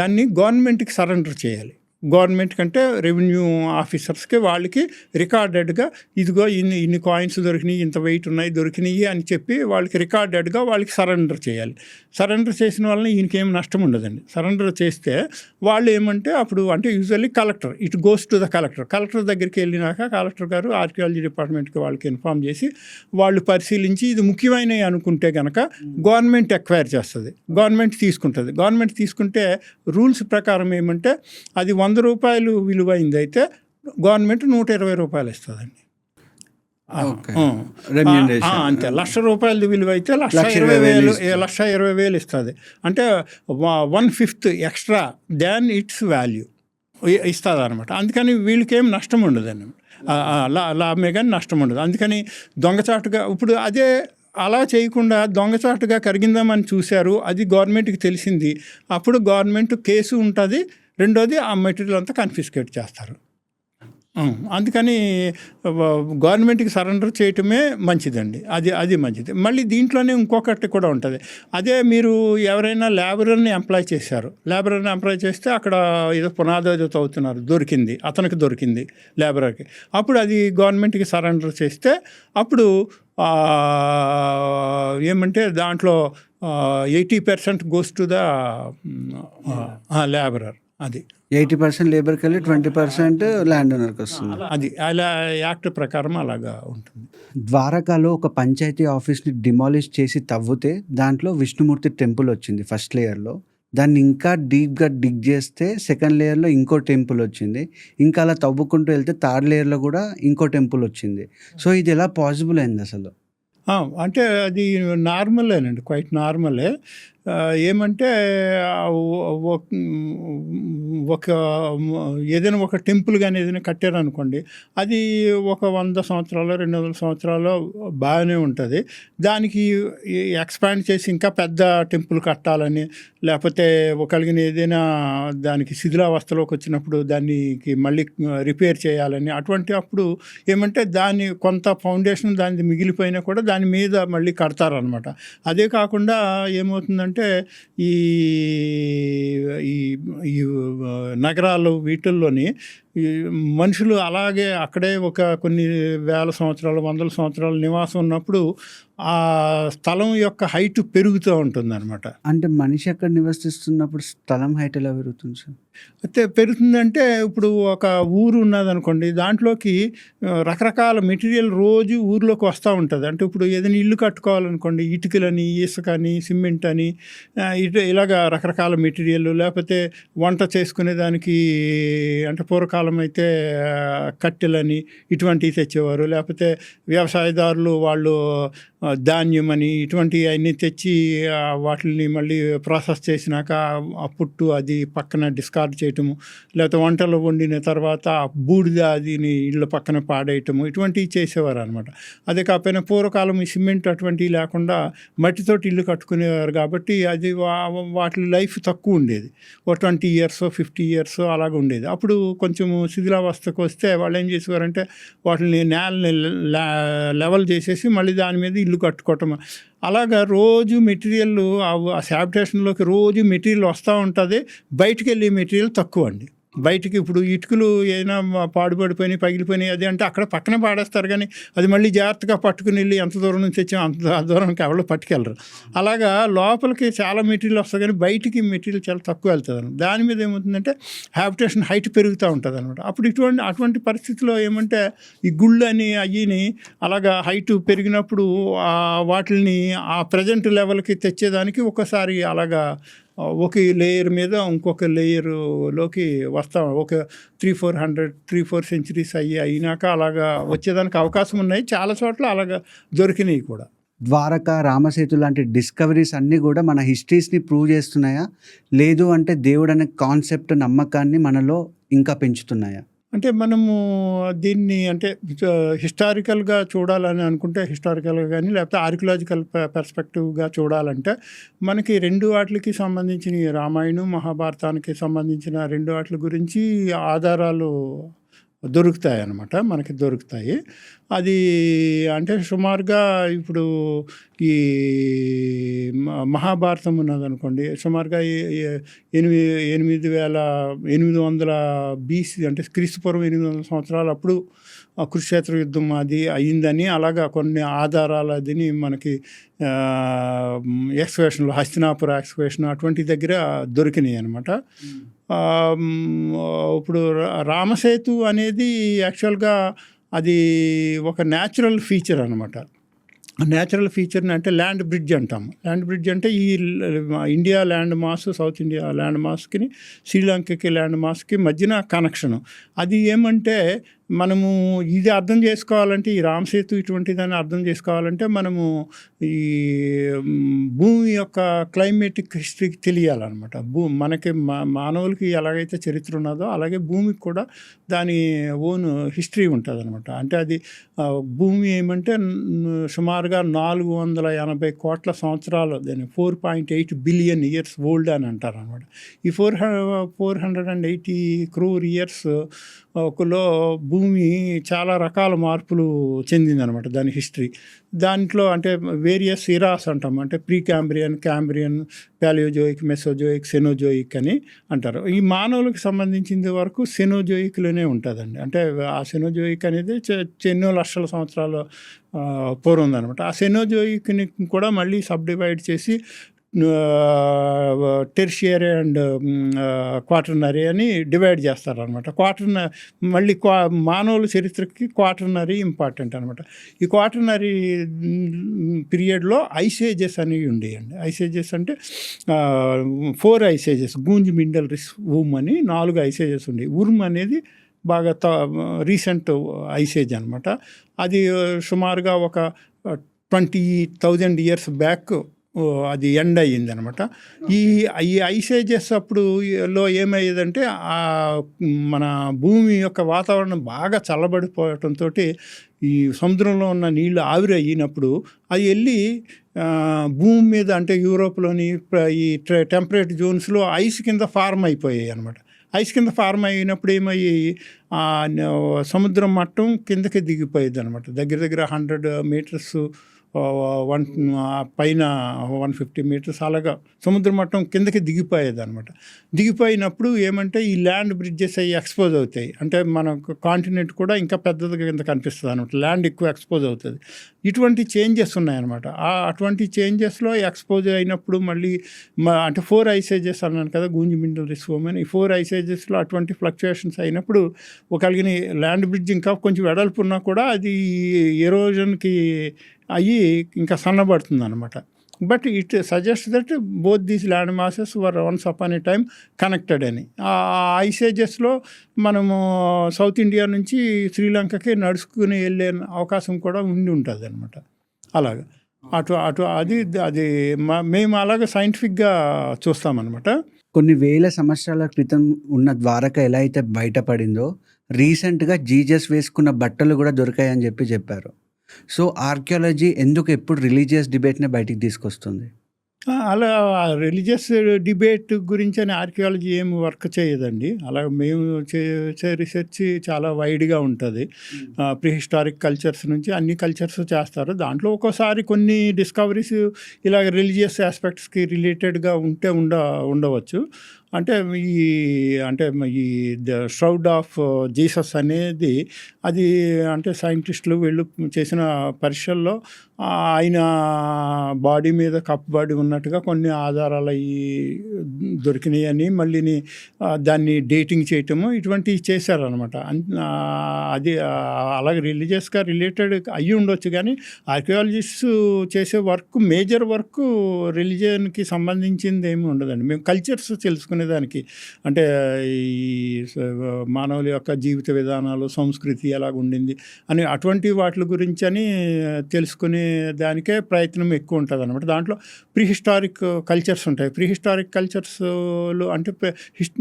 దాన్ని గవర్నమెంట్కి సరెండర్ చేయాలి. గవర్నమెంట్ కంటే రెవెన్యూ ఆఫీసర్స్కి వాళ్ళకి రికార్డెడ్గా ఇదిగో ఇన్ని కాయిన్స్ దొరికినాయి, ఇంత వెయిట్ ఉన్నాయి దొరికినాయి అని చెప్పి వాళ్ళకి రికార్డెడ్గా వాళ్ళకి సరెండర్ చేయాలి. సరెండర్ చేసిన వలన ఈయనకేం నష్టం ఉండదండి. సరెండర్ చేస్తే వాళ్ళు ఏమంటే అప్పుడు అంటే usually collector it goes to the collector దగ్గరికి వెళ్ళినాక కలెక్టర్ గారు ఆర్కియాలజీ డిపార్ట్మెంట్కి వాళ్ళకి ఇన్ఫామ్ చేసి వాళ్ళు పరిశీలించి ఇది ముఖ్యమైనవి అనుకుంటే కనుక గవర్నమెంట్ ఎక్వైర్ చేస్తుంది, గవర్నమెంట్ తీసుకుంటే రూల్స్ ప్రకారం ఏమంటే అది 100 రూపాయలు విలువైంది అయితే గవర్నమెంట్ 120 రూపాయలు ఇస్తుందండి. అంతే. 1,00,000 రూపాయలది విలువ అయితే 1,20,000 ఇస్తుంది. అంటే 1/5 ఎక్స్ట్రా దాన్ ఇట్స్ వాల్యూ ఇస్తుంది అనమాట. అందుకని వీళ్ళకేం నష్టం ఉండదండి, లాభమే కానీ నష్టం ఉండదు. అందుకని దొంగచాటుగా ఇప్పుడు అదే అలా చేయకుండా దొంగచాటుగా కరిగిందామని చూశారు, అది గవర్నమెంట్కి తెలిసింది, అప్పుడు గవర్నమెంట్ కేసు ఉంటుంది. రెండోది ఆ మెటీరియల్ అంతా కన్ఫిస్కేట్ చేస్తారు. అందుకని గవర్నమెంట్కి సరెండర్ చేయటమే మంచిదండి. అది మంచిది. మళ్ళీ దీంట్లోనే ఇంకొకటి కూడా ఉంటుంది. అదే మీరు ఎవరైనా లేబరర్ని ఎంప్లాయ్ చేస్తే అక్కడ ఏదో పునాది తవ్వుతున్నారు, అతనికి దొరికింది లేబరర్కి, అప్పుడు అది గవర్నమెంట్కి సరెండర్ చేస్తే అప్పుడు ఏమంటే దాంట్లో 80% గోస్ టు ద లేబరర్. అది 80% లేబర్కి వెళ్ళి 20% ల్యాండ్ ఓనర్కి వస్తుంది. అది అలా యాక్ట్ ప్రకారం అలాగా ఉంటుంది. ద్వారకాలో ఒక పంచాయతీ ఆఫీస్ని డిమాలిష్ చేసి తవ్వితే దాంట్లో విష్ణుమూర్తి టెంపుల్ వచ్చింది ఫస్ట్ లేయర్లో. దాన్ని ఇంకా డీప్గా డిగ్ చేస్తే సెకండ్ లేయర్లో ఇంకో టెంపుల్ వచ్చింది. ఇంకా అలా తవ్వుకుంటూ వెళ్తే థర్డ్ లేయర్లో కూడా ఇంకో టెంపుల్ వచ్చింది. సో ఇది ఎలా పాసిబుల్ అయింది అసలు? అంటే అది నార్మలేనండి, క్వైట్ నార్మలే. ఏమంటే ఏదైనా ఒక టెంపుల్ కానీ ఏదైనా కట్టారనుకోండి, అది ఒక 100 సంవత్సరాలు 200 సంవత్సరాలు బాగానే ఉంటుంది. దానికి ఎక్స్పాండ్ చేసి ఇంకా పెద్ద టెంపుల్ కట్టాలని, లేకపోతే ఒకళ్ళకి ఏదైనా దానికి శిథిలావస్థలోకి వచ్చినప్పుడు దానికి మళ్ళీ రిపేర్ చేయాలని, అటువంటి అప్పుడు ఏమంటే దాన్ని కొంత ఫౌండేషన్ దాన్ని మిగిలిపోయినా కూడా దాని మీద మళ్ళీ కడతారనమాట. అదే కాకుండా ఏమవుతుందంటే ఈ నగరాలు వీటిల్లోని ఈ మనుషులు అలాగే అక్కడే ఒక కొన్ని వేల సంవత్సరాలు 100 సంవత్సరాలు నివాసం ఉన్నప్పుడు ఆ స్థలం యొక్క హైట్ పెరుగుతూ ఉంటుంది అనమాట. అంటే మనిషి అక్కడ నివసిస్తున్నప్పుడు స్థలం హైట్ ఎలా పెరుగుతుంది సార్? అయితే పెరుగుతుందంటే ఇప్పుడు ఒక ఊరు ఉన్నదనుకోండి, దాంట్లోకి రకరకాల మెటీరియల్ రోజు ఊర్లోకి వస్తూ ఉంటుంది. అంటే ఇప్పుడు ఏదైనా ఇల్లు కట్టుకోవాలనుకోండి, ఇటుకలని, ఇసుకని, సిమెంట్ అని ఇలాగా రకరకాల మెటీరియల్, లేకపోతే వంట చేసుకునే దానికి అంటే పూర్వకాలం అయితే కట్టెలని ఇటువంటివి తెచ్చేవారు. లేకపోతే వ్యవసాయదారులు వాళ్ళు ధాన్యం అని ఇటువంటివి అన్నీ తెచ్చి వాటిని మళ్ళీ ప్రాసెస్ చేసినాక ఆ పుట్టు అది పక్కన డిస్కార్డ్ చేయటము, లేకపోతే వంటలు వండిన తర్వాత బూడిద అదిని ఇళ్ళ పక్కన పాడేయటము, ఇటువంటివి చేసేవారు అనమాట. అదే కాకపోయినా పూర్వకాలం ఈ సిమెంట్ అటువంటివి లేకుండా మట్టితోటి ఇల్లు కట్టుకునేవారు కాబట్టి అది వాటి లైఫ్ తక్కువ ఉండేది. ఓ 20 years 50 years అలాగ ఉండేది. అప్పుడు కొంచెం శిథిలావస్థకు వస్తే వాళ్ళు ఏం చేసేవారంటే వాటిని నేలని లెవెల్ చేసేసి మళ్ళీ దాని మీద ఇల్లు కట్టుకోవటం. అలాగా రోజు మెటీరియల్ ఆ శాబిటేషన్లోకి రోజు మెటీరియల్ వస్తూ ఉంటుంది, బయటికి వెళ్ళే మెటీరియల్ తక్కువ అండి. బయటికి ఇప్పుడు ఇటుకలు ఏదైనా పాడుపడిపోయినాయి, పగిలిపోయినాయి అది అంటే అక్కడ పక్కనే పాడేస్తారు, కానీ అది మళ్ళీ జాగ్రత్తగా పట్టుకుని వెళ్ళి ఎంత దూరం నుంచి వచ్చాం అంత దూరానికి ఎవరు పట్టుకెళ్ళరు. అలాగా లోపలికి చాలా మెటీరియల్ వస్తుంది, కానీ బయటికి మెటీరియల్ చాలా తక్కువ వెళ్తుంది అనమాట. దాని మీద ఏమవుతుందంటే హ్యాబిటేషన్ హైట్ పెరుగుతూ ఉంటుంది అనమాట. అప్పుడు అటువంటి పరిస్థితిలో ఏమంటే ఈ గుళ్ళు అని అయ్యిని అలాగా హైట్ పెరిగినప్పుడు వాటిని ఆ ప్రజెంట్ లెవెల్కి తెచ్చేదానికి ఒకసారి అలాగా ఒక లేయర్ మీద ఇంకొక లేయర్లోకి వస్తాం. ఒక 300-400 సెంచరీస్ అయినాక అలాగా వచ్చేదానికి అవకాశం ఉన్నాయి. చాలా చోట్ల అలాగా దొరికినాయి కూడా. ద్వారక, రామసేతు లాంటి డిస్కవరీస్ అన్నీ కూడా మన హిస్టరీస్ని ప్రూవ్ చేస్తున్నాయా, లేదు అంటే దేవుడు అనే కాన్సెప్ట్ నమ్మకాన్ని మనలో ఇంకా పెంచుతున్నాయా? అంటే మనము దీన్ని అంటే హిస్టారికల్గా చూడాలని అనుకుంటే హిస్టారికల్గా కానీ, లేకపోతే ఆర్కియలాజికల్ పర్స్పెక్టివ్గా చూడాలంటే మనకి రెండు వాటికి సంబంధించిన రామాయణం, మహాభారతానికి సంబంధించిన రెండు వాటి గురించి ఆధారాలు దొరుకుతాయి అన్నమాట, మనకి దొరుకుతాయి. అది అంటే సుమారుగా ఇప్పుడు ఈ మహాభారతం ఉన్నదనుకోండి, సుమారుగా 8800 BC అంటే క్రీస్తుపూర్వం 800 సంవత్సరాలు అప్పుడు కురుక్షేత్ర యుద్ధం అది అయ్యిందని అలాగా కొన్ని ఆధారాలు అదిని మనకి ఎక్స్కవేషన్లో హస్తినాపుర ఎక్స్కవేషన్ అటువంటి దగ్గర దొరికినాయి అనమాట. ఇప్పుడు రామసేతు అనేది యాక్చువల్గా అది ఒక న్యాచురల్ ఫీచర్ అనమాట. న్యాచురల్ ఫీచర్ని అంటే ల్యాండ్ బ్రిడ్జ్ అంటాము. ల్యాండ్ బ్రిడ్జ్ అంటే ఈ India land mass, south India land మాస్కి శ్రీలంకకి ల్యాండ్ మాస్కి మధ్యన కనెక్షను. అది ఏమంటే మనము ఇది అర్థం చేసుకోవాలంటే, ఈ రామసేతు ఇటువంటిదని అర్థం చేసుకోవాలంటే మనము ఈ భూమి యొక్క క్లైమేటిక్ హిస్టరీ తెలియాలన్నమాట. మనకి మానవులకి ఎలాగైతే చరిత్ర ఉన్నదో అలాగే భూమికి కూడా దాని ఓన్ హిస్టరీ ఉంటుంది అనమాట. అంటే అది భూమి ఏమంటే సుమారుగా 480 కోట్ల సంవత్సరాలు, దాన్ని 4.8 బిలియన్ ఇయర్స్ ఓల్డ్ అని అంటారు అనమాట. ఈ 480 crore ఇయర్స్ లో భూమి చాలా రకాల మార్పులు చెందిందనమాట, దాని హిస్టరీ. దాంట్లో అంటే వేరియస్ ఇరాస్ అంటాం, అంటే Precambrian, Cambrian, Palaeozoic, Mesozoic, Cenozoic అని అంటారు. ఈ మానవులకు సంబంధించిన వరకు సెనోజోయిక్లోనే ఉంటుందండి. అంటే ఆ సెనోజోయిక్ అనేది ఎన్నో లక్షల సంవత్సరాల పూర్వం ఉందనమాట. ఆ సెనోజోయిక్ని కూడా మళ్ళీ సబ్ డివైడ్ చేసి టెర్షియరీ అండ్ క్వాటర్నరీ అని డివైడ్ చేస్తారనమాట. మళ్ళీ మానవుల చరిత్రకి క్వాటర్నరీ ఇంపార్టెంట్ అనమాట. ఈ క్వాటర్నరీ పీరియడ్లో ఐసేజెస్ అనేవి ఉండేయండి. ఐసేజెస్ అంటే 4 ఐసేజెస్, గూంజ్, మిండల్, రిస్, ఊమ్ అని 4 ఐసేజెస్ ఉండేవి. ఉర్మ్ అనేది బాగా రీసెంట్ ఐసేజ్ అనమాట. అది సుమారుగా ఒక 20,000 years బ్యాక్ అది ఎండ్ అయ్యింది అనమాట. ఈ ఐసేజెస్ అప్పుడులో ఏమయ్యేదంటే మన భూమి యొక్క వాతావరణం బాగా చల్లబడిపోవటంతో ఈ సముద్రంలో ఉన్న నీళ్లు ఆవిరి అయినప్పుడు అది వెళ్ళి భూమి మీద అంటే యూరోప్లోని ఈ టెంపరేట్ జోన్స్లో ఐస్ కింద ఫార్మ్ అయిపోయాయి అనమాట. ఐస్ కింద ఫార్మ్ అయినప్పుడు ఏమయ్యి సముద్రం మట్టం కిందకి దిగిపోయేది అనమాట. దగ్గర 100 meters పైన 150 meters అలాగా సముద్ర మట్టం కిందకి దిగిపోయేది అనమాట. దిగిపోయినప్పుడు ఏమంటే ఈ ల్యాండ్ బ్రిడ్జెస్ అవి ఎక్స్పోజ్ అవుతాయి. అంటే మన కాంటినెంట్ కూడా ఇంకా పెద్దది కింద కనిపిస్తుంది అనమాట. ల్యాండ్ ఎక్కువ ఎక్స్పోజ్ అవుతుంది. ఇటువంటి చేంజెస్ ఉన్నాయన్నమాట. అటువంటి చేంజెస్లో ఎక్స్పోజ్ అయినప్పుడు మళ్ళీ అంటే 4 ఐసేజెస్ అన్నాను కదా, గూంజ్, మిండల్, రిస్, ఊమ్ అని. ఈ 4 ఐసేజెస్లో అటువంటి ఫ్లక్చుయేషన్స్ అయినప్పుడు కలిగిన ల్యాండ్ బ్రిడ్జ్ ఇంకా కొంచెం వెడల్పు ఉన్నా కూడా అది ఎరోజన్కి అయ్యి ఇంకా సన్నబడుతుంది అనమాట. But it suggest that both these land masses were once upon A time connected అని. ఆ ఐసేజెస్లో మనము సౌత్ ఇండియా నుంచి శ్రీలంకకి నడుచుకుని వెళ్ళే అవకాశం కూడా ఉంటుంది అనమాట. అలాగా అది మేము అలాగే సైంటిఫిక్గా చూస్తామన్నమాట. కొన్ని వేల సంవత్సరాల క్రితం ఉన్న ద్వారక ఎలా అయితే బయటపడిందో, రీసెంట్గా జీజస్ వేసుకున్న బట్టలు కూడా దొరికాయని చెప్పారు. సో ఆర్కియాలజీ ఎందుకు ఎప్పుడు రిలీజియస్ డిబేట్నే బయటికి తీసుకొస్తుంది? అలా రిలీజియస్ డిబేట్ గురించి అని ఆర్కియాలజీ ఏం వర్క్ చేయదండి. అలా మేము చేసే రీసెర్చ్ చాలా వైడ్గా ఉంటుంది. ప్రీహిస్టారిక్ కల్చర్స్ నుంచి అన్ని కల్చర్స్ చేస్తారు. దాంట్లో ఒక్కోసారి కొన్ని డిస్కవరీస్ ఇలా రిలీజియస్ ఆస్పెక్ట్స్కి రిలేటెడ్గా ఉండవచ్చు. అంటే ఈ అంటే ఈ ద షరౌడ్ ఆఫ్ జీసస్ అనేది అది అంటే సైంటిస్టులు వీళ్ళు చేసిన పరీక్షల్లో ఆయన బాడీ మీద కప్పబడి ఉన్నట్టుగా కొన్ని ఆధారాలు అవి దొరికినాయి అని మళ్ళీని దాన్ని డేటింగ్ చేయటము ఇటువంటివి చేశారనమాట. అది అలాగే రిలీజియస్గా రిలేటెడ్ అయ్యి ఉండొచ్చు, కానీ ఆర్కియాలజిస్ట్స్ చేసే వర్క్ మేజర్ వర్క్ రిలీజియన్కి సంబంధించింది ఏమి ఉండదండి. మేము కల్చర్స్ తెలుసుకునేదానికి, అంటే ఈ మానవుల యొక్క జీవిత విధానాలు, సంస్కృతి ఎలాగ ఉండింది అని అటువంటి వాటి గురించి అని తెలుసుకునే దానికే ప్రయత్నం ఎక్కువ ఉంటుంది అనమాట. దాంట్లో ప్రీహిస్టారిక్ కల్చర్స్ ఉంటాయి. ప్రీహిస్టారిక్ కల్చర్స్లో అంటే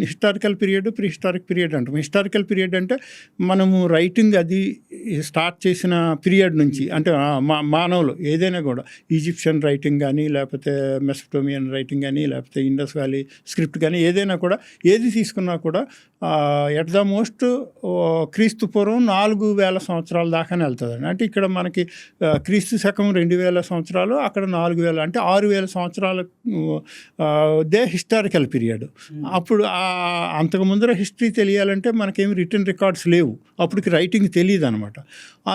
హిస్టారికల్ పీరియడ్, ప్రీహిస్టారిక్ పీరియడ్ అంటాం. హిస్టారికల్ పీరియడ్ అంటే మనము రైటింగ్ అది స్టార్ట్ చేసిన పీరియడ్ నుంచి, అంటే మానవులు ఏదైనా కూడా ఈజిప్షియన్ రైటింగ్ కానీ, లేకపోతే మెసోపోటేమియన్ రైటింగ్ కానీ, లేకపోతే ఇండస్ వ్యాలీ స్క్రిప్ట్ కానీ, ఏదైనా కూడా ఏది తీసుకున్నా కూడా ఎట్ ద మోస్ట్ క్రీస్తు పూర్వం 4000 సంవత్సరాల దాకానే వెళ్తుందండి. అంటే ఇక్కడ మనకి క్రీస్తు శకం 2000 సంవత్సరాలు, అక్కడ 4000 అంటే 6000 సంవత్సరాలు దే హిస్టారికల్ పీరియడ్. అప్పుడు అంతకు ముందర హిస్టరీ తెలియాలంటే మనకేమి రిటర్న్ రికార్డ్స్ లేవు, అప్పటికి రైటింగ్ తెలియదు అనమాట.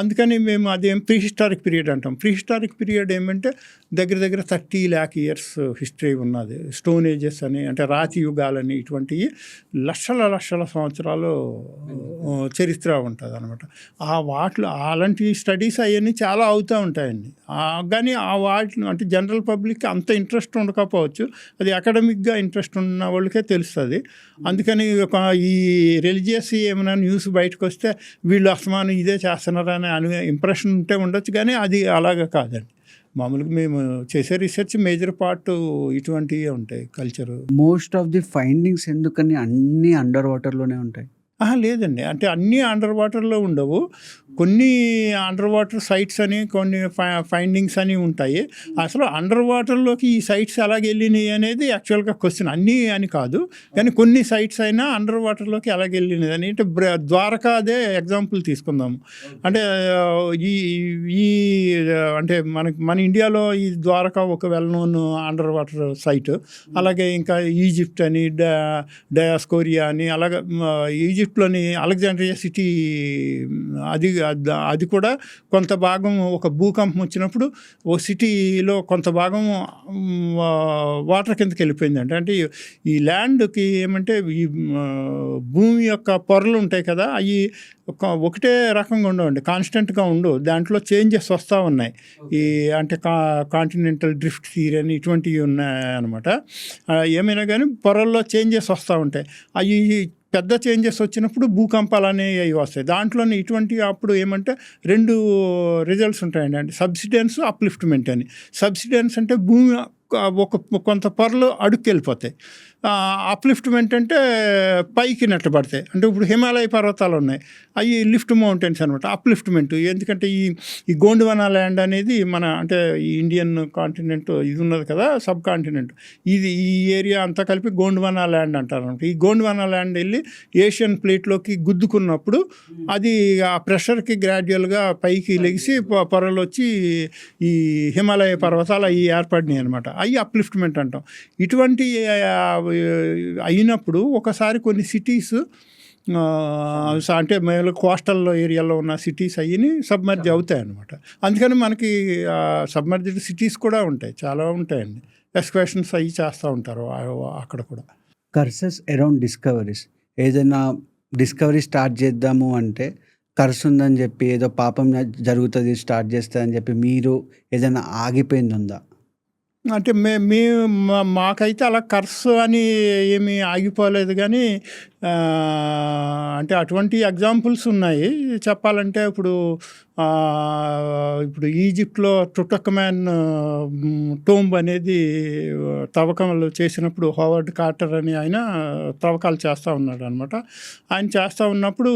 అందుకని మేము అదేం ప్రీహిస్టారిక్ పీరియడ్ అంటాం. ప్రీహిస్టారిక్ పీరియడ్ ఏమంటే దగ్గర దగ్గర 30 lakh years హిస్టరీ ఉన్నది. స్టోన్ ఏజెస్ అని, అంటే రాతి యుగాలని, ఇటువంటివి లక్షల సంవత్సరాలు చరిత్ర ఉంటుంది అనమాట. వాటిలో అలాంటి స్టడీస్ అవన్నీ చాలా అవుతూ ఉంటాయండి. కానీ వాటిని అంటే జనరల్ పబ్లిక్ అంత ఇంట్రెస్ట్ ఉండకపోవచ్చు, అది అకాడమిక్గా ఇంట్రెస్ట్ ఉన్న వాళ్ళకే తెలుస్తుంది. అందుకని ఈ రిలీజియస్ ఏమైనా న్యూస్ బయటకు వస్తే వీళ్ళు అసమానం ఇదే చేస్తున్నారని ఇంప్రెషన్ ఉంటే ఉండొచ్చు, కానీ అది అలాగా కాదండి. మామూలుగా మేము చేసే రీసెర్చ్ మేజర్ పార్ట్ ఇటువంటివి ఉంటాయి. Culture most of the findings ఎందుకని అన్నీ అండర్ వాటర్లోనే ఉంటాయి? లేదండి, అంటే అన్నీ అండర్ వాటర్లో ఉండవు. కొన్ని అండర్ వాటర్ సైట్స్ అని, కొన్ని ఫైండింగ్స్ అని ఉంటాయి. అసలు అండర్ వాటర్లోకి ఈ సైట్స్ ఎలాగ వెళ్ళినాయి అనేది యాక్చువల్గా క్వశ్చన్. అన్నీ అని కాదు, కానీ కొన్ని సైట్స్ అయినా అండర్ వాటర్లోకి ఎలాగ వెళ్ళినది అని. అంటే ద్వారకాదే ఎగ్జాంపుల్ తీసుకుందాము. అంటే ఈ అంటే మన ఇండియాలో ఈ ద్వారకా ఒక well known under water site. అలాగే ఇంకా ఈజిప్ట్ అని, డయాస్కోరియా అని, అలాగే ఈజిప్ట్లోని అలెగ్జాండ్రియా సిటీ అది కూడా కొంత భాగం ఒక భూకంపం వచ్చినప్పుడు ఓ సిటీలో కొంత భాగం వాటర్ కిందకి వెళ్ళిపోయిందంట. అంటే ఈ ల్యాండ్కి ఏమంటే ఈ భూమి యొక్క పొరలు ఉంటాయి కదా, అవి ఒకటే రకంగా ఉండవండి, కాన్స్టెంట్గా ఉండవు. దాంట్లో చేంజెస్ వస్తూ ఉన్నాయి. ఈ అంటే కాంటినెంటల్ డ్రిఫ్ట్ థియరీ అని ఇటువంటివి ఉన్నాయన్నమాట. ఏమైనా కానీ పొరల్లో చేంజెస్ వస్తూ ఉంటాయి. అవి పెద్ద చేంజెస్ వచ్చినప్పుడు భూకంపాలు అనేవి అవి వస్తాయి. దాంట్లోనే ఇటువంటి అప్పుడు ఏమంటే 2 రిజల్ట్స్ ఉంటాయండి. అంటే సబ్సిడెన్స్, అప్లిఫ్ట్మెంట్ అని. సబ్సిడెన్స్ అంటే భూమి కొంత పొరలు అడుక్కి వెళ్ళిపోతాయి. అప్లిఫ్ట్మెంట్ అంటే పైకి నెట్టబడతాయి. అంటే ఇప్పుడు హిమాలయ పర్వతాలు ఉన్నాయి, అవి లిఫ్ట్ మౌంటైన్స్ అనమాట. అప్లిఫ్ట్మెంట్ ఎందుకంటే ఈ గోండ్వానా ల్యాండ్ అనేది మన అంటే ఈ ఇండియన్ కాంటినెంట్ ఇది ఉన్నది కదా, సబ్ కాంటినెంట్, ఈ ఏరియా అంతా కలిపి గోండ్వానా ల్యాండ్ అంటారు అనమాట. ఈ గోండ్వానా ల్యాండ్ వెళ్ళి ఏషియన్ ప్లేట్లోకి గుద్దుకున్నప్పుడు అది ఆ ప్రెషర్కి గ్రాడ్యువల్గా పైకి లెగిసి పొరలు వచ్చి ఈ హిమాలయ పర్వతాలు అవి ఏర్పడినాయి అనమాట. అవి అప్లిఫ్ట్మెంట్ అంటాం. ఇటువంటి అయినప్పుడు ఒకసారి కొన్ని సిటీస్ అంటే మేము కోస్టల్ ఏరియాలో ఉన్న సిటీస్ అయ్యి సబ్మర్జ్ అవుతాయి అన్నమాట. అందుకని మనకి సబ్మర్జ్డ్ సిటీస్ కూడా ఉంటాయి, చాలా ఉంటాయండి. ఎక్స్కవేషన్స్ అవి చేస్తూ ఉంటారు అక్కడ కూడా. కర్సెస్ అరౌండ్ డిస్కవరీస్, ఏదైనా డిస్కవరీ స్టార్ట్ చేద్దాము అంటే కర్స్ ఉందని చెప్పి, ఏదో పాపం జరుగుతుంది స్టార్ట్ చేస్తుందని చెప్పి మీరు ఏదైనా ఆగిపోయింది ఉందా? అంటే మాకైతే అలా కర్స్ అని ఏమీ ఆగిపోలేదు, కానీ అంటే అటువంటి ఎగ్జాంపుల్స్ ఉన్నాయి చెప్పాలంటే. ఇప్పుడు ఈజిప్ట్లో టుటన్ఖామెన్ టోంబ్ అనేది తవ్వకాలు చేసినప్పుడు హోవర్డ్ కార్టర్ అని ఆయన తవ్వకాలు చేస్తూ ఉన్నాడు అనమాట. ఆయన చేస్తూ ఉన్నప్పుడు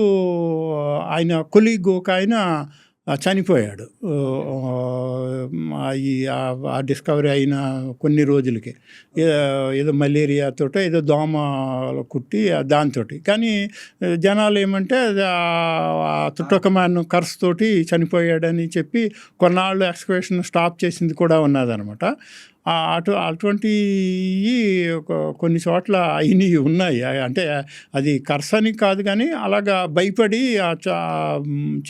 ఆయన కొలీగ్ ఒక ఆయన చనిపోయాడు. ఆ డిస్కవరీ అయిన కొన్ని రోజులకి ఏదో మలేరియాతో ఏదో దోమ కుట్టి దాంతో. కానీ జనాలు ఏమంటే టుటన్ఖామెన్ కర్స్ తోటి చనిపోయాడని చెప్పి కొన్నాళ్ళు ఎక్స్కవేషన్ స్టాప్ చేసింది కూడా ఉన్నదనమాట. అటువంటివి కొన్ని చోట్ల అయినవి ఉన్నాయి. అంటే అది కర్సని కాదు కానీ అలాగా భయపడి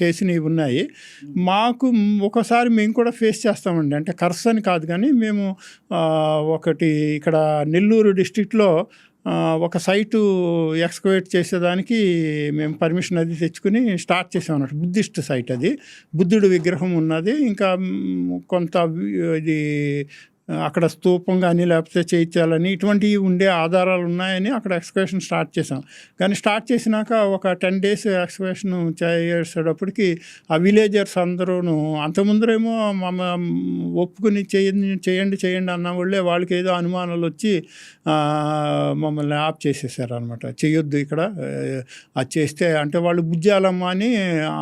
చేసినవి ఉన్నాయి. మాకు ఒకసారి మేము కూడా ఫేస్ చేస్తామండి. అంటే కర్సని కాదు కానీ మేము ఒకటి ఇక్కడ నెల్లూరు డిస్ట్రిక్ట్లో ఒక సైటు ఎక్స్కవేట్ చేసేదానికి మేము పర్మిషన్ అది తెచ్చుకుని స్టార్ట్ చేసాం అన్నట్టు. బుద్ధిస్ట్ సైట్ అది, బుద్ధుడు విగ్రహం ఉన్నది. ఇంకా కొంత ఇది అక్కడ స్తూపం కానీ లేకపోతే చైత్యాలని ఇటువంటివి ఉండే ఆధారాలు ఉన్నాయని అక్కడ ఎక్స్కవేషన్ స్టార్ట్ చేసాం. కానీ స్టార్ట్ చేసినాక ఒక 10 days ఎక్స్కవేషన్ చేసేటప్పటికి ఆ విలేజర్స్ అందరూను అంతకుముందరేమో ఒప్పుకుని చేయండి అన్న వాళ్ళే వాళ్ళకి ఏదో అనుమానాలు వచ్చి మమ్మల్ని ఆఫ్ చేసేసారు అనమాట. చేయొద్దు ఇక్కడ, అది చేస్తే అంటే వాళ్ళు బుజ్జాలమ్మ అని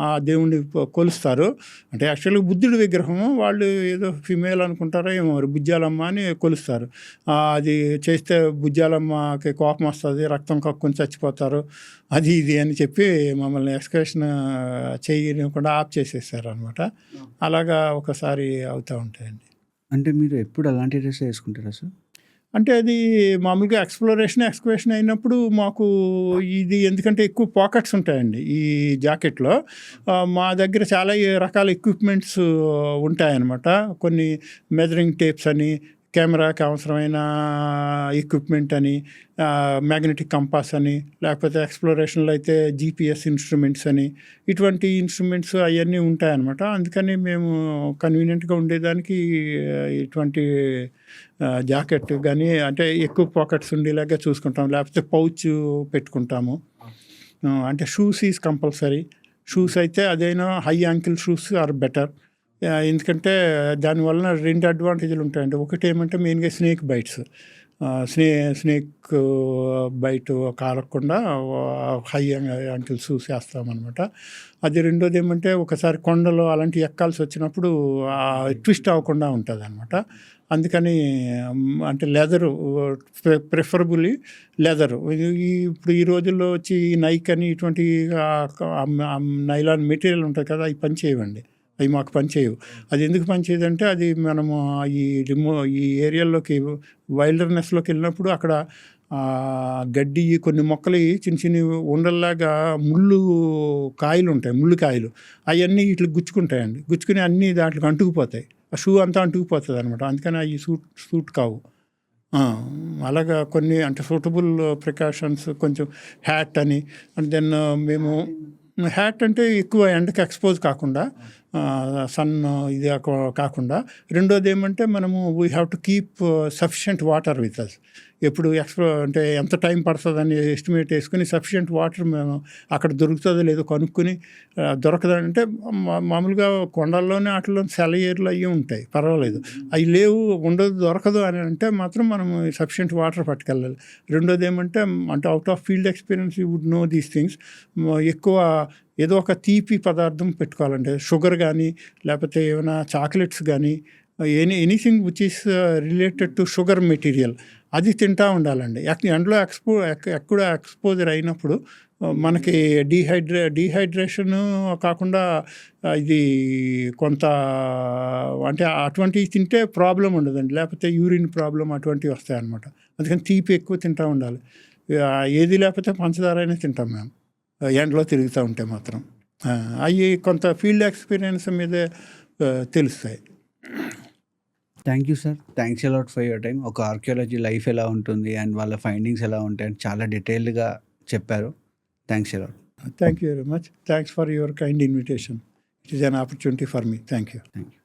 ఆ దేవుణ్ణి కొలుస్తారు. అంటే యాక్చువల్గా బుద్ధుడి విగ్రహము, వాళ్ళు ఏదో ఫిమేల్ అనుకుంటారో ఏమో, బుజ్జాలమ్మ అని కొలుస్తారు. అది చేస్తే బుజ్జాలమ్మకి కోపం వస్తుంది, రక్తం కక్కుని చచ్చిపోతారు, అది ఇది అని చెప్పి మమ్మల్ని ఎక్స్కవేషన్ చేయకుండా ఆఫ్ చేసేసారు అనమాట. అలాగా ఒకసారి అవుతూ ఉంటాయండి. అంటే మీరు ఎప్పుడు అలాంటి డ్రెస్ వేసుకుంటారా సార్? అంటే అది మామూలుగా ఎక్స్కవేషన్ అయినప్పుడు మాకు ఇది ఎందుకంటే ఎక్కువ పాకెట్స్ ఉంటాయండి ఈ జాకెట్లో. మా దగ్గర చాలా రకాల ఎక్విప్మెంట్స్ ఉంటాయన్నమాట. కొన్ని మెజరింగ్ టేప్స్ అని, కెమెరాకి అవసరమైన ఎక్విప్మెంట్ అని, మ్యాగ్నెటిక్ కంపాస్ అని, లేకపోతే ఎక్స్ప్లోరేషన్లో అయితే GPS ఇన్స్ట్రుమెంట్స్ అని, ఇటువంటి ఇన్స్ట్రుమెంట్స్ అవన్నీ ఉంటాయన్నమాట. అందుకని మేము కన్వీనియంట్గా ఉండేదానికి ఇటువంటి జాకెట్ కానీ అంటే ఎక్కువ పాకెట్స్ ఉండేలాగా చూసుకుంటాం. లేకపోతే పౌచ్ పెట్టుకుంటాము. అంటే షూస్ ఈజ్ కంపల్సరీ. షూస్ అయితే అదైనా high ankle shoes are better. ఎందుకంటే దానివలన 2 అడ్వాంటేజ్లు ఉంటాయండి. ఒకటి ఏమంటే మెయిన్గా స్నేక్ బైట్స్, స్నేక్ బైట్ కాలకుండా హై యాంకిల్ షూస్ వేస్తామన్నమాట. అది రెండోది ఏమంటే ఒకసారి కొండలో అలాంటి ఎక్కాల్సి వచ్చినప్పుడు ట్విస్ట్ అవ్వకుండా ఉంటుంది అనమాట. అందుకని అంటే లెదరు, ప్రిఫరబుల్లీ లెదరు. ఇప్పుడు ఈ రోజుల్లో వచ్చి నైక్ అని ఇటువంటి నైలాన్ మెటీరియల్ ఉంటుంది కదా, అవి పని చేయవండి. అవి మాకు పనిచేయవు. అది ఎందుకు పనిచేయదంటే అది మనము ఈ ఏరియాల్లోకి వైల్డర్నెస్లోకి వెళ్ళినప్పుడు అక్కడ గడ్డి, కొన్ని మొక్కలు చిన్న ఉండల్లాగా కాయలు ఉంటాయి, ముళ్ళు కాయలు, అవన్నీ ఇట్లా గుచ్చుకుంటాయండి. గుచ్చుకుని అన్నీ దాంట్లోకి అంటుకుపోతాయి. ఆ షూ అంతా అంటుకుపోతుంది అనమాట. అందుకని అవి సూట్ కావు. అలాగా కొన్ని అంటే సూటబుల్ ప్రికాషన్స్, కొంచెం హ్యాట్ అని. అండ్ దెన్ మేము హ్యాట్ అంటే ఎక్కువ ఎండకి ఎక్స్పోజ్ కాకుండా, సన్ ఇది కాకుండా. రెండోది ఏమంటే మనము we have to keep sufficient water with us. ఎప్పుడు అంటే ఎంత టైం పడుతుందని ఎస్టిమేట్ వేసుకుని సఫిషియంట్ వాటర్ మేము అక్కడ దొరుకుతుందో లేదో కనుక్కొని, దొరకదంటే మామూలుగా కొండల్లోనే వాటిలో సెలయేర్లు అవి ఉంటాయి, పర్వాలేదు. అవి లేవు, దొరకదు అని అంటే మాత్రం మనం సఫిషియంట్ వాటర్ పట్టుకెళ్ళాలి. రెండోది ఏమంటే అంటే out of field experience you would know these things. ఎక్కువ ఏదో ఒక తీపి పదార్థం పెట్టుకోవాలంటే షుగర్ కానీ లేకపోతే ఏమైనా చాక్లెట్స్ కానీ, anything which is related to sugar material అది తింటూ ఉండాలండి. ఎండలో ఎక్కువ ఎక్స్పోజర్ అయినప్పుడు మనకి డీహైడ్రేషన్ కాకుండా ఇది కొంత అంటే అటువంటివి తింటే ప్రాబ్లం ఉండదండి. లేకపోతే యూరిన్ ప్రాబ్లం అటువంటివి వస్తాయన్నమాట. అందుకని తీపి ఎక్కువ తింటూ ఉండాలి. ఏది లేకపోతే పంచదార అయినా తింటాం మేము ఎండలో తిరుగుతూ ఉంటే మాత్రం. అవి కొంత ఫీల్డ్ ఎక్స్పీరియన్స్ మీదే తెలుస్తాయి. Thank you sir. Thanks a lot for your time. ఒక ఆర్కియాలజీ లైఫ్ ఎలా ఉంటుంది అండ్ వాళ్ళ ఫైండింగ్స్ ఎలా ఉంటాయి అని చాలా డీటెయిల్డ్గా చెప్పారు. Thanks a lot. Thank you very much. Thanks for your kind invitation. It is an opportunity for me. Thank you. Thank you.